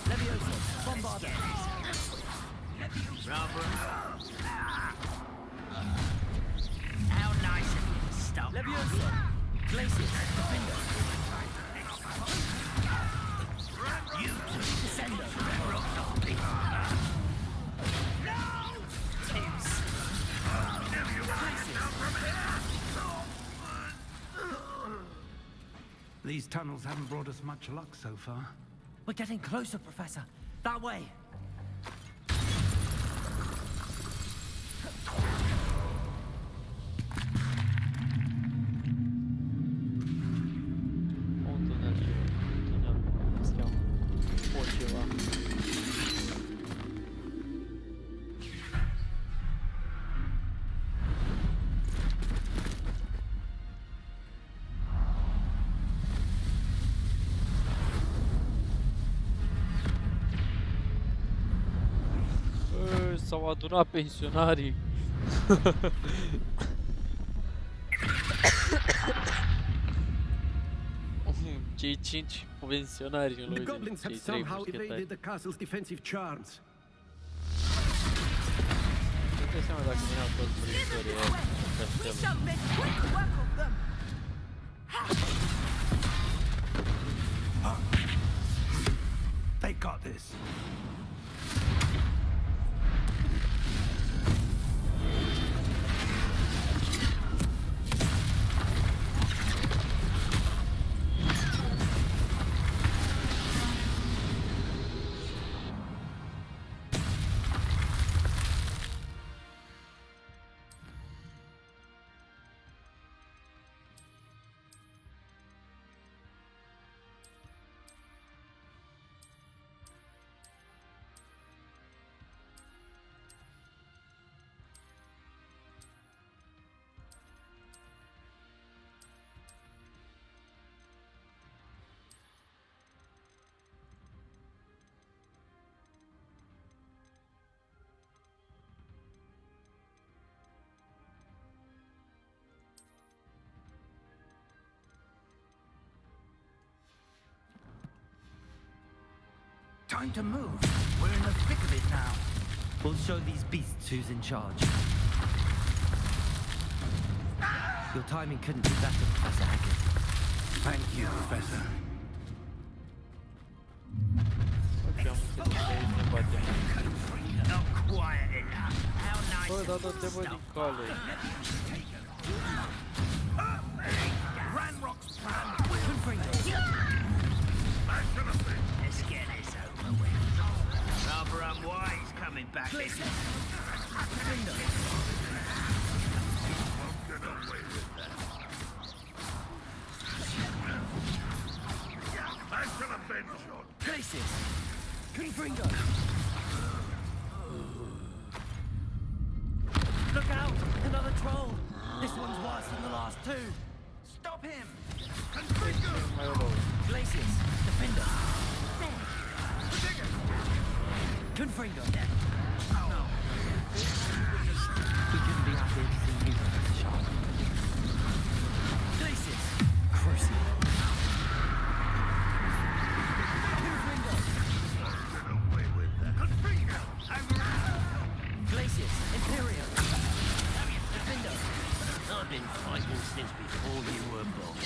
Levioso! Bombarda! How nice of you to stop. Levioso! Glacis! Defender! You two Descender! These tunnels haven't brought us much luck so far. We're getting closer, Professor. That way. Un tunel este o ceva. S-au adunat pensionarii. Cei 5 pensionari în The loc goblins de have cei 3 somehow evaded mușchetari. the castle's defensive charms. Nu te seama dacă mine au fost prin We shall make quick work of them. They got this. Time to move. We're in the thick of it now. We'll show these beasts who's in charge. Your timing couldn't be better, Professor Hackett. Thank you, Professor. Not quiet enough. How nice Bă, of da, you dă-te to bă din stop cale. Ranrock's plan will bring us. Let's get this over with. Rather unwise coming back this way. Places! Confringo! Look out! Another troll! This one's worse than the last two! Stop him! Glacius! Defender! Confringo! He couldn't be happier to see you, Professor Sharp. Glacius! Crucial! Glacius, Imperium. Defender. I've been fighting since before you were born.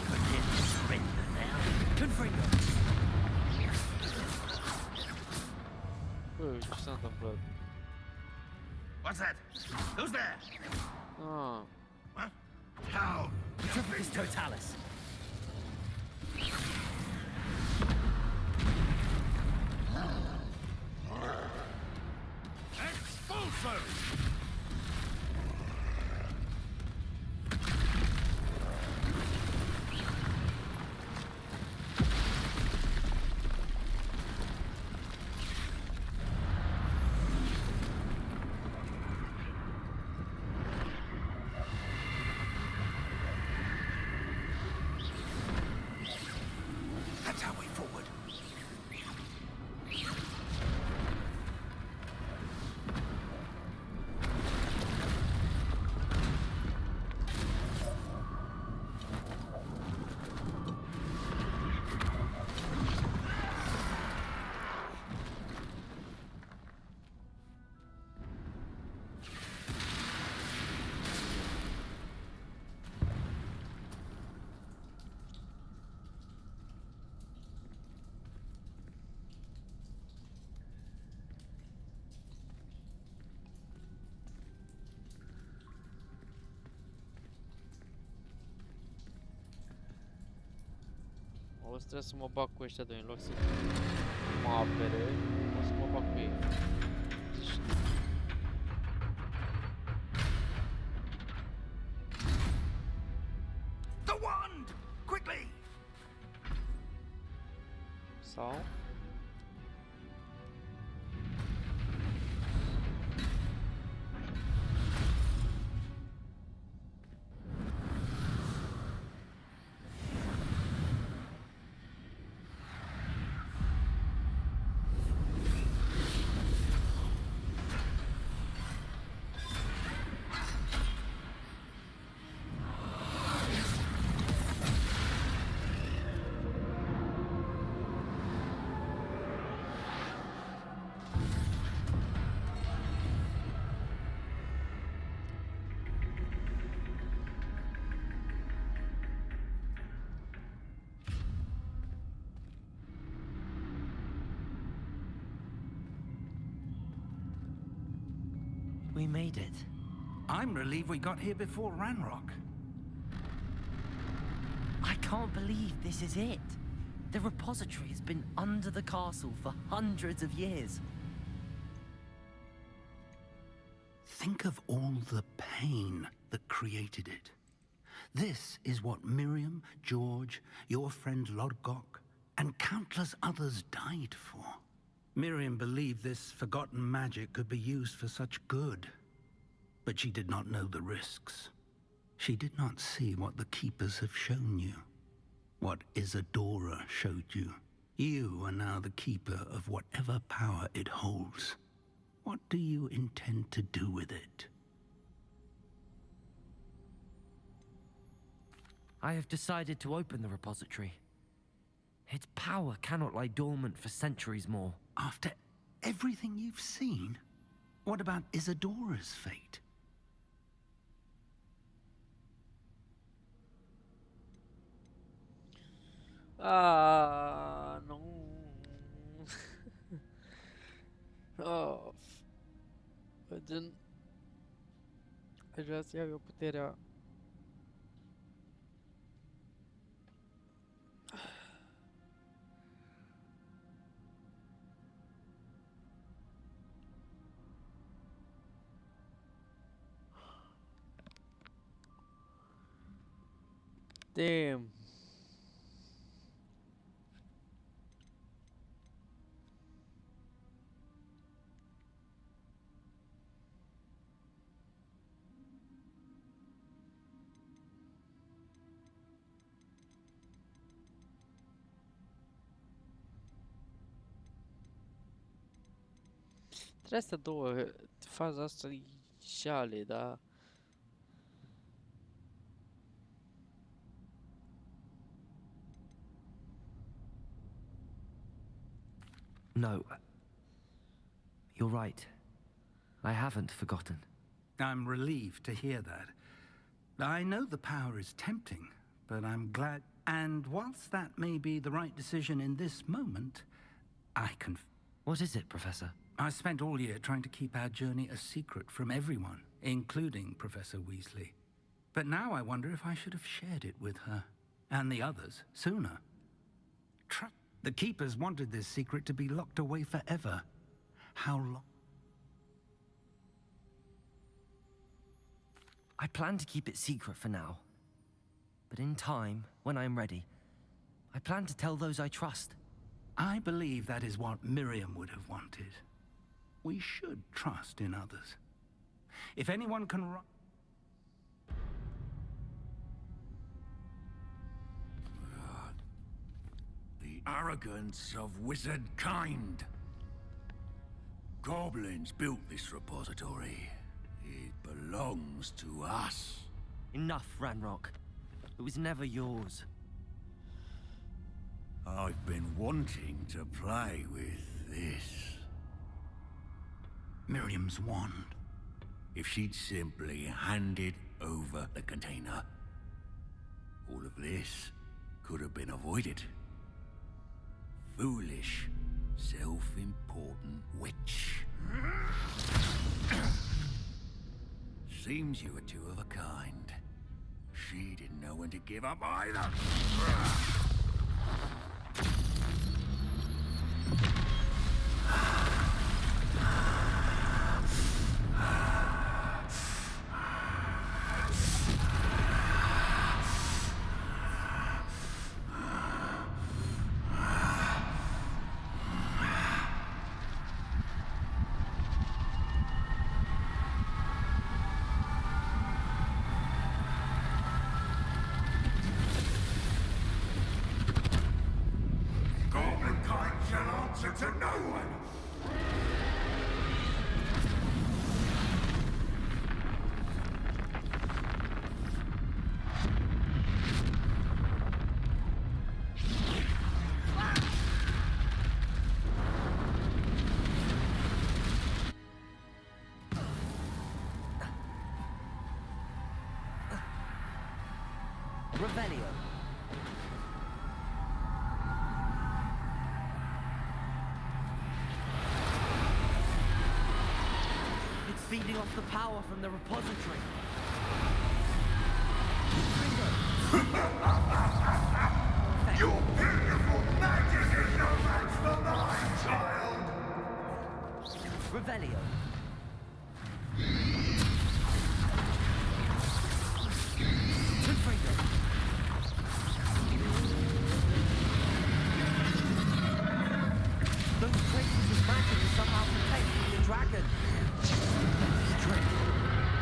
Forget to surrender now. Confringo. Bă, ce s-a întâmplat? What's that? Who's there? Ah, Huh? How? Petrificus Totalis. Expulso! That's our way forward. o să trebuie să mă bag cu ăștia doi în loc să mă apere, o să mă bag cu ei. Deci, The wand! Quickly! sau... We made it. I'm relieved we got here before Ranrock. I can't believe this is it. The repository has been under the castle for hundreds of years. Think of all the pain that created it. This is what Miriam, George, your friend Lodgok, and countless others died for. Miriam believed this forgotten magic could be used for such good, but she did not know the risks. She did not see what the Keepers have shown you, what Isadora showed you. You are now the Keeper of whatever power it holds. What do you intend to do with it? I have decided to open the repository. Its power cannot lie dormant for centuries more. After everything you've seen, what about Isadora's fate? Ah, não. Oh, I didn't. Aș vrea să iau eu puterea. Damn. Trebuie să două, faza asta e șale, da? No. You're right. I haven't forgotten. I'm relieved to hear that. I know the power is tempting, but I'm glad... And whilst that may be the right decision in this moment, I can... What is it, Professor? I spent all year trying to keep our journey a secret from everyone, including Professor Weasley. But now I wonder if I should have shared it with her, and the others, sooner. The Keepers wanted this secret to be locked away forever. How long? I plan to keep it secret for now. But in time, when I am ready, I plan to tell those I trust. I believe that is what Miriam would have wanted. We should trust in others. If anyone can... The arrogance of wizard kind. Goblins built this repository. It belongs to us. Enough, Ranrock. It was never yours. I've been wanting to play with this. Miriam's wand. If she'd simply handed over the container, all of this could have been avoided. Foolish, self-important witch. Seems you were two of a kind. She didn't know when to give up either. To no one! Revelio. Feeding off the power from the repository. Your beautiful magic is no match for mine, child! Revelio. Confringo. Those traces of magic are somehow protecting the dragon.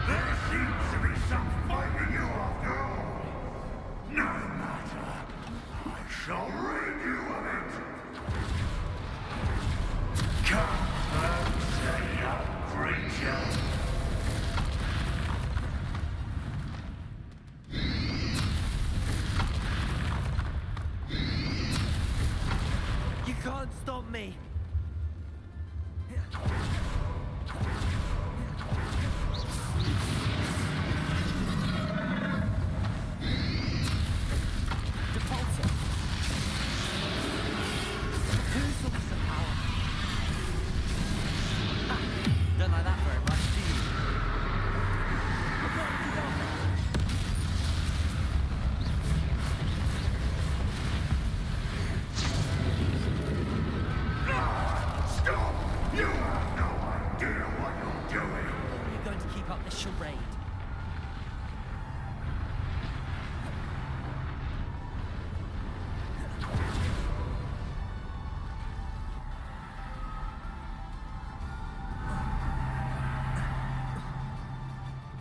There seems to be some fighting you after all. No matter. I shall rid you of it. Come and say charade.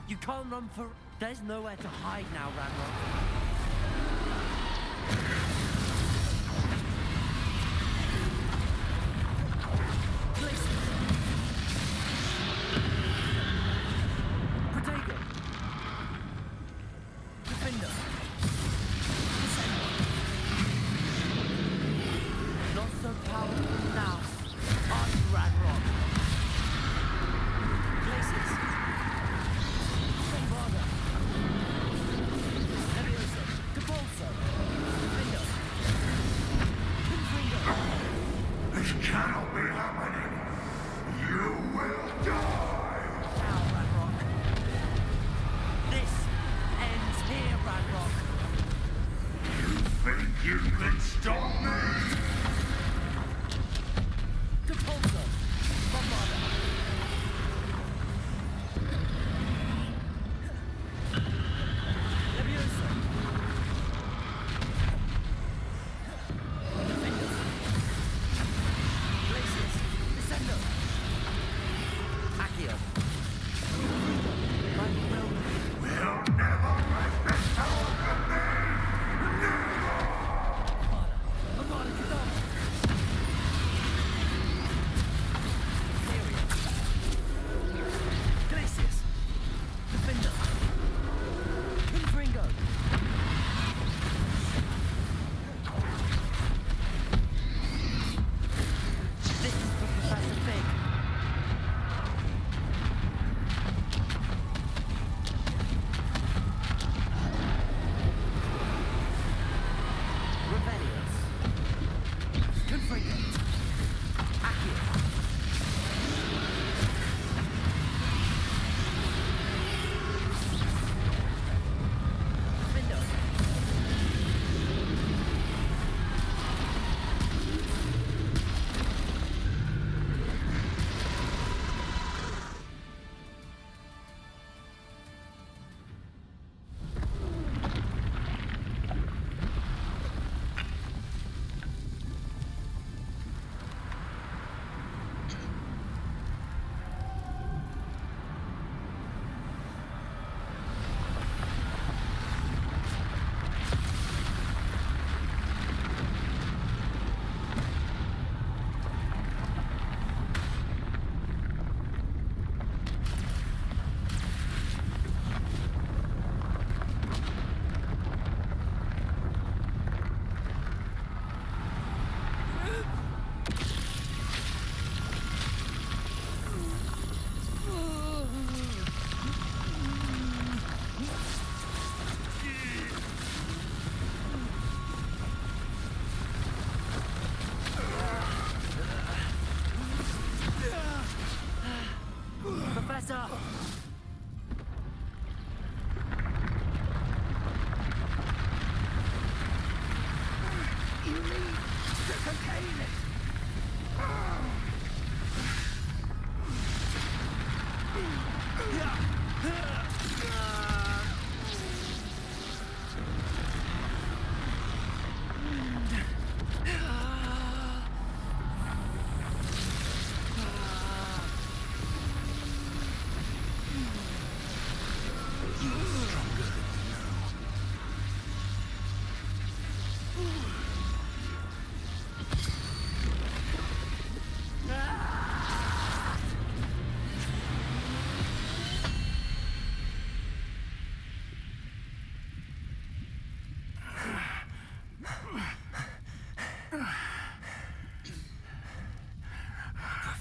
You can't run for... There's nowhere to hide now, Ranrock.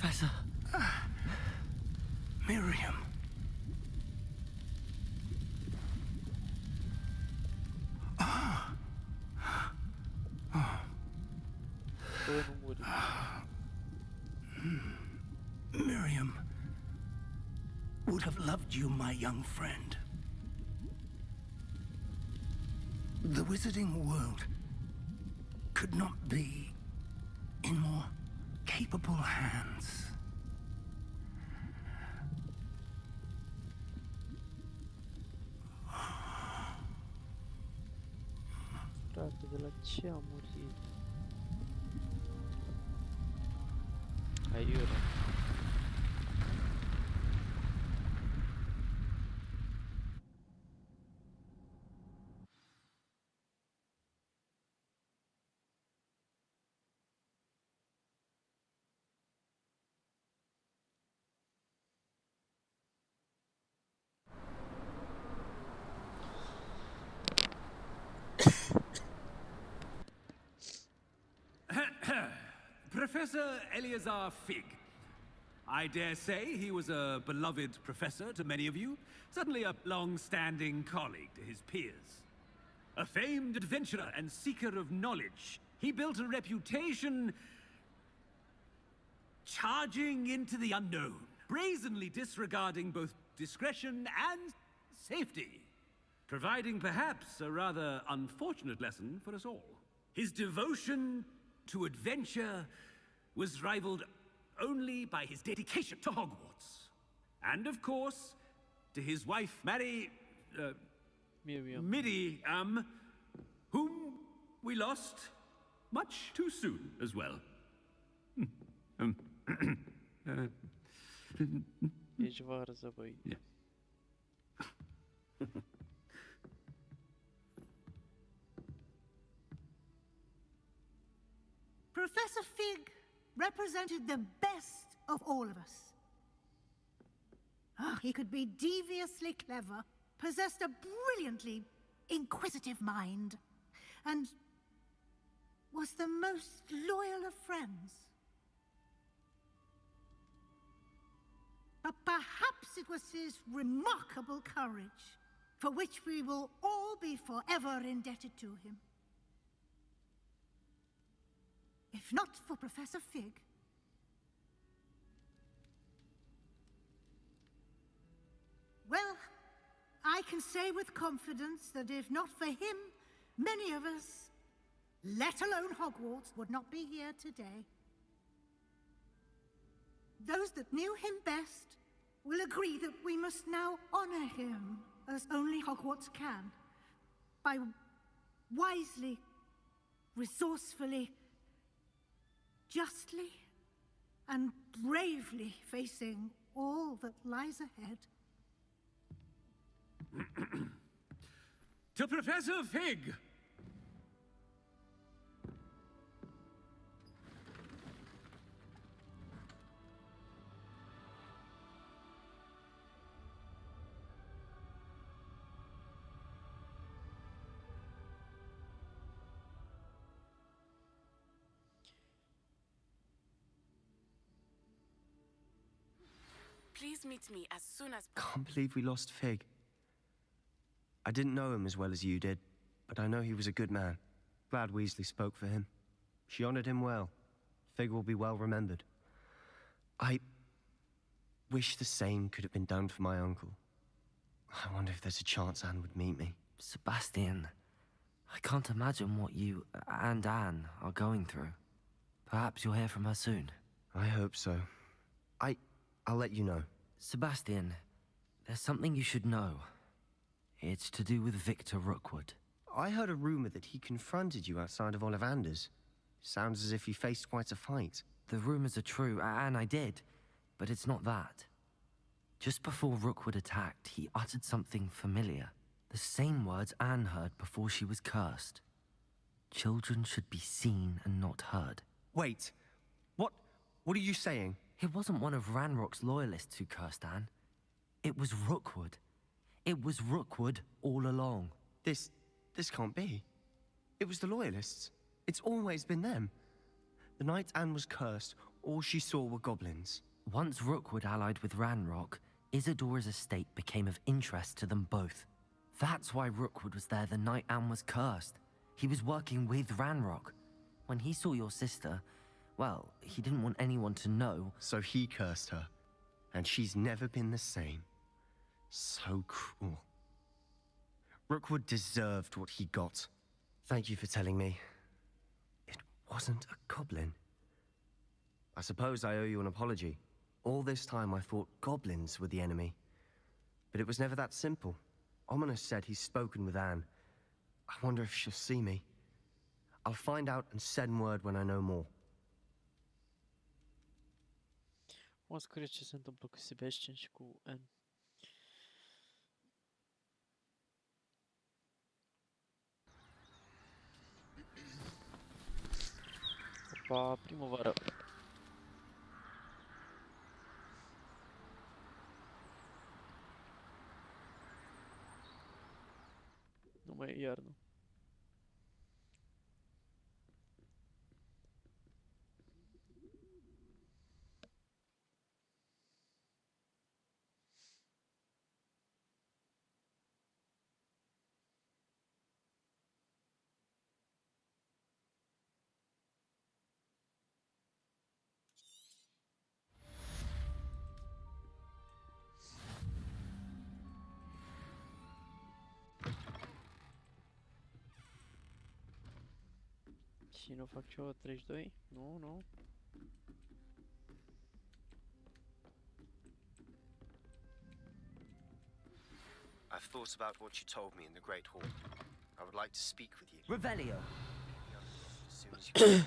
Professor. Miriam. Miriam would have loved you, my young friend. The wizarding world could not be in more capable hands. Frate, de la ce a murit? Aiurea. Professor Eleazar Fig. I dare say he was a beloved professor to many of you, certainly a long-standing colleague to his peers. A famed adventurer and seeker of knowledge, he built a reputation charging into the unknown, brazenly disregarding both discretion and safety, providing perhaps a rather unfortunate lesson for us all. His devotion to adventure was rivaled only by his dedication to Hogwarts. And of course, to his wife, Miriam, whom we lost much too soon as well. Ești varză, băi. Yeah. Professor Fig represented the best of all of us. Oh, he could be deviously clever, possessed a brilliantly inquisitive mind, and was the most loyal of friends. But perhaps it was his remarkable courage, for which we will all be forever indebted to him. If not for Professor Fig, well, I can say with confidence that if not for him, many of us, let alone Hogwarts, would not be here today. Those that knew him best will agree that we must now honor him as only Hogwarts can, by wisely, resourcefully, justly, and bravely facing all that lies ahead. To Professor Fig! Please meet me as soon as... Can't believe we lost Fig. I didn't know him as well as you did, but I know he was a good man. Glad Weasley spoke for him. She honored him well. Fig will be well remembered. I wish the same could have been done for my uncle. I wonder if there's a chance Anne would meet me. Sebastian, I can't imagine what you and Anne are going through. Perhaps you'll hear from her soon. I hope so. I'll let you know. Sebastian, there's something you should know. It's to do with Victor Rookwood. I heard a rumor that he confronted you outside of Ollivander's. Sounds as if you faced quite a fight. The rumors are true, and I did, but it's not that. Just before Rookwood attacked, he uttered something familiar. The same words Anne heard before she was cursed. Children should be seen and not heard. Wait, what are you saying? It wasn't one of Ranrock's loyalists who cursed Anne. It was Rookwood. It was Rookwood all along. This can't be. It was the Loyalists. It's always been them. The night Anne was cursed, all she saw were goblins. Once Rookwood allied with Ranrock, Isadora's estate became of interest to them both. That's why Rookwood was there the night Anne was cursed. He was working with Ranrock. When he saw your sister, well, he didn't want anyone to know. So he cursed her. And she's never been the same. So cruel. Rookwood deserved what he got. Thank you for telling me. It wasn't a goblin. I suppose I owe you an apology. All this time I thought goblins were the enemy. But it was never that simple. Ominis said he's spoken with Anne. I wonder if she'll see me. I'll find out and send word when I know more. O să cred ce se întâmplă cu Sebastian și cu Anne. Opa, primăvară. Nu mai e iarnă. Și nu fac ceva 32? Nu, nu. I've thought about what you told me in the Great Hall. I would like to speak with you. Revelio. As soon as you can.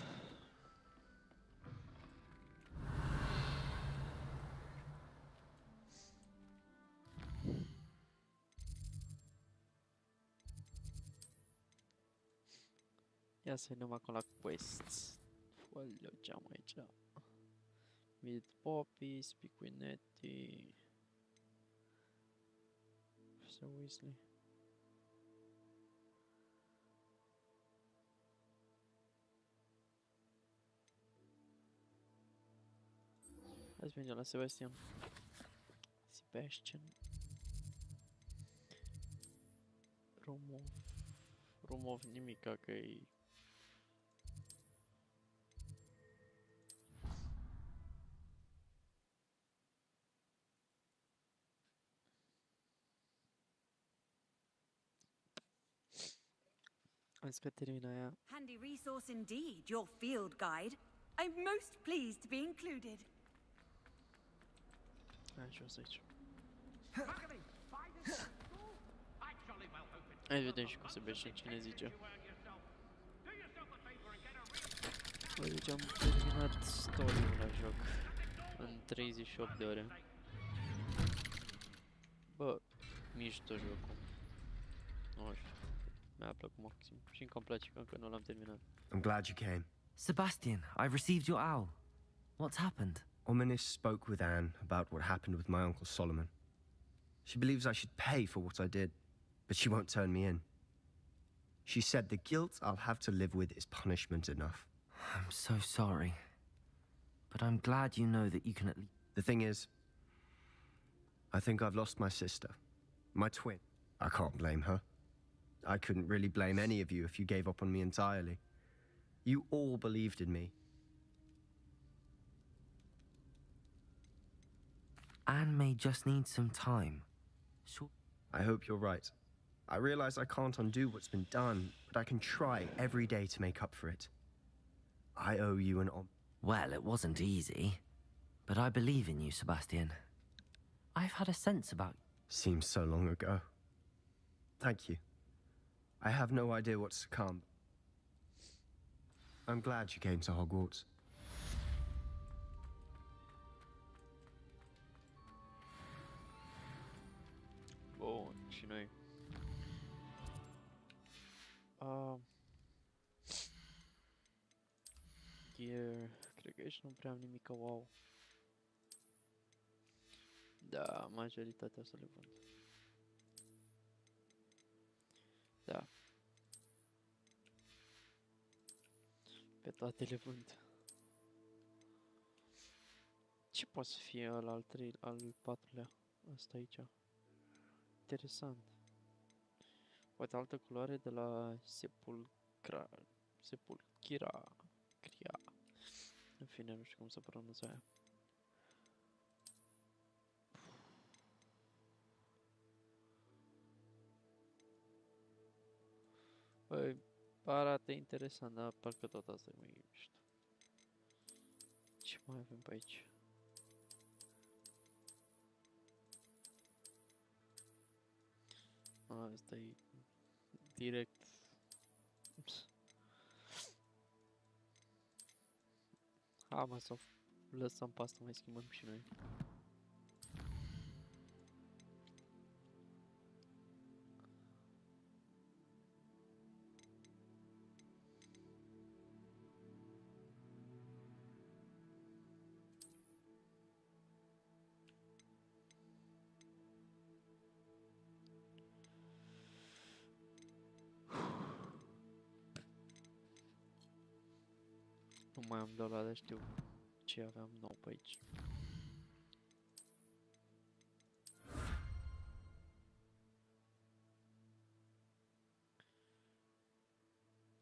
Ia să vedem acum la quests. Folio, ce am aici? Meet Poppy, speak with Nettie. Professor Weasley. Hai să mergem la Sebastian. Sebastian. Rumov nimica că e... Hai să termină aia. Handy resource indeed, your field guide. I'm most pleased to be included. Hai jos aici. Hai vedem și cum se bește, cine zice. Bă, deci am terminat story-ul la joc în 38 de ore. Bă, mișto jocul. Nu știu, mi-a plăcut maxim și încă îmi place că încă nu l-am terminat. I'm glad you came. Sebastian, I've received your owl. What's happened? Ominis spoke with Anne about what happened with my Uncle Solomon. She believes I should pay for what I did, but she won't turn me in. She said the guilt I'll have to live with is punishment enough. I'm so sorry. But I'm glad you know that you can at least... The thing is, I think I've lost my sister. My twin. I can't blame her. I couldn't really blame any of you if you gave up on me entirely. You all believed in me. Anne may just need some time. Sure. I hope you're right. I realize I can't undo what's been done, but I can try every day to make up for it. I owe you an Well, it wasn't easy. But I believe in you, Sebastian. I've had a sense about you. Seems so long ago. Thank you. I have no idea what's to come. I'm glad you came to Hogwarts. Bun, și noi. Gear, cred că aici nu prea am nimic wow. Da, majoritatea o să le vând. Da. Pe toate le vând. Ce poate să fie ăla al patrulea? Asta aici. Interesant. Poate altă culoare de la Sepulchra. Cria. În fine, nu știu cum să pronunț aia. Băi, arată interesant, dar parcă tot asta e mai mișto. Ce mai avem pe aici? Asta e direct. Mă, să o lăsăm pe asta, mai schimbăm și noi. Nu mai am de ăla, dar știu ce aveam nou pe aici.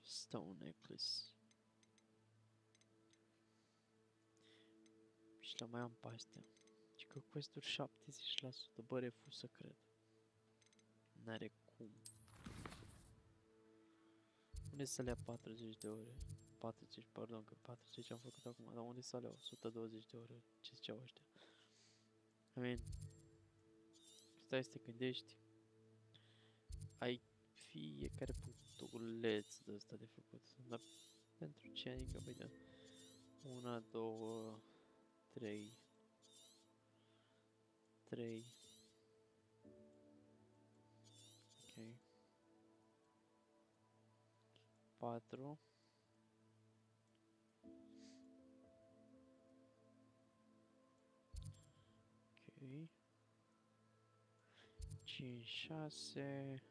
Stone necklace. Și le mai am pe astea. Și că quest-uri 70%, bă, refuz să cred. N-are cum. Unde să le ia 40 de ore? 40, pardon, că 40 am făcut acum, dar unde să le ia 120 de ore? Ce ziceau ăștia? I mean, stai să te gândești. Ai fiecare punctuleț de ăsta de făcut. Dar pentru ce? Adică, bine, 1, 2, 3, 3. Ok. 4. Ok. 5, 6.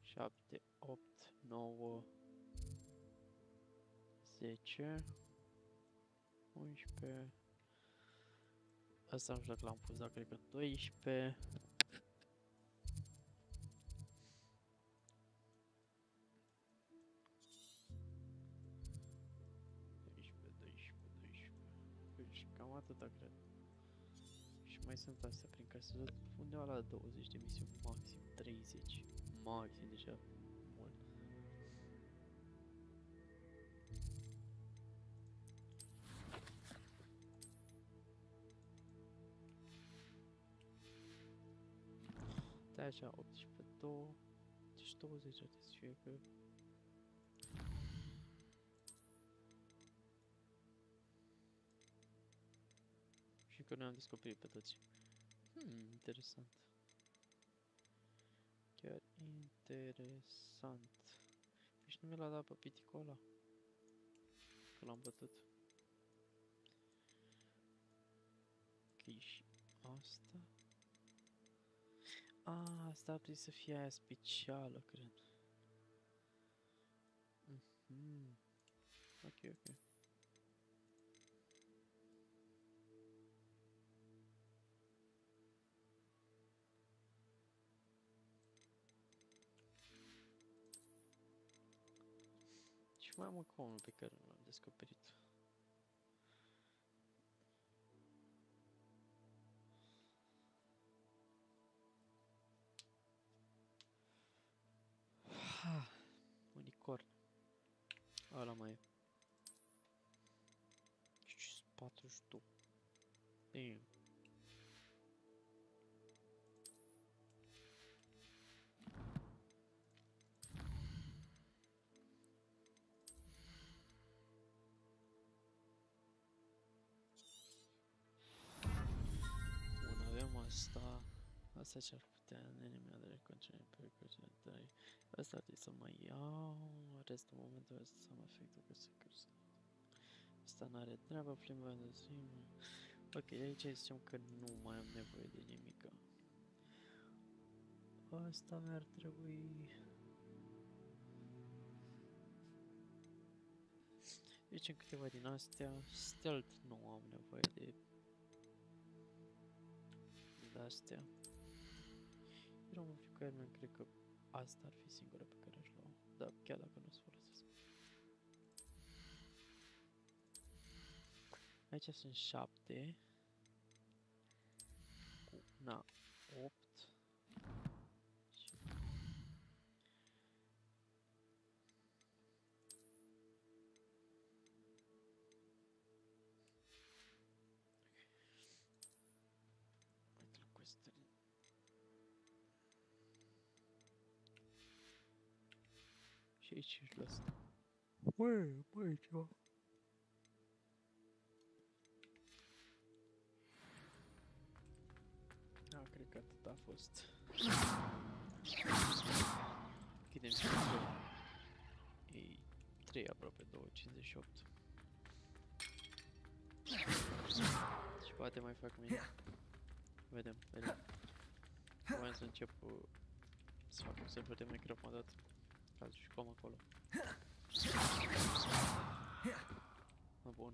7, 8, 9, 10, 11. Asta nu știu dacă l-am pus, dar cred că 12. 12. Cam atâta cred. Și mai sunt astea prin care să undeva la 20 de misiuni, maxim 30. Maxim, deja mult. Da, așa, 18, 2, deci 20 de fie că... Și că ne-am descoperit pe toți. Interesant. Chiar interesant. Și nu mi l-a dat pe piticul ăla. Că l-am bătut. Ok, și asta. Asta ar trebui să fie aia specială, cred. Ok, ok. Și mai am încă unul pe care nu l-am descoperit. Unicorn. Ăla mai e. Și 42. Damn. Bun, avem asta. Asta ce ar putea enemy de reconcentrare pe reconcentrare. Asta ar trebui să mai iau. Restul momentului să am efectul că se curse. Asta n-are treabă, plimbă de zi. Ok, de aici zicem că nu mai am nevoie de nimic. Asta mi-ar trebui... Deci în câteva din astea, stealth nu am nevoie de astea. Era un fiu care cred că asta ar fi singura pe care aș lua, dar chiar dacă nu o să folosesc. Aici sunt 7 cu una 8 și Și aici ești la asta. Băi, ceva. Da, cred că atât a fost. Închidem schimbul. E 3 aproape 2,58. Și poate mai fac mine. Vedem. Vreau să încep să fac observări de Minecraft m-a dat. Ca să jucăm acolo. Bun.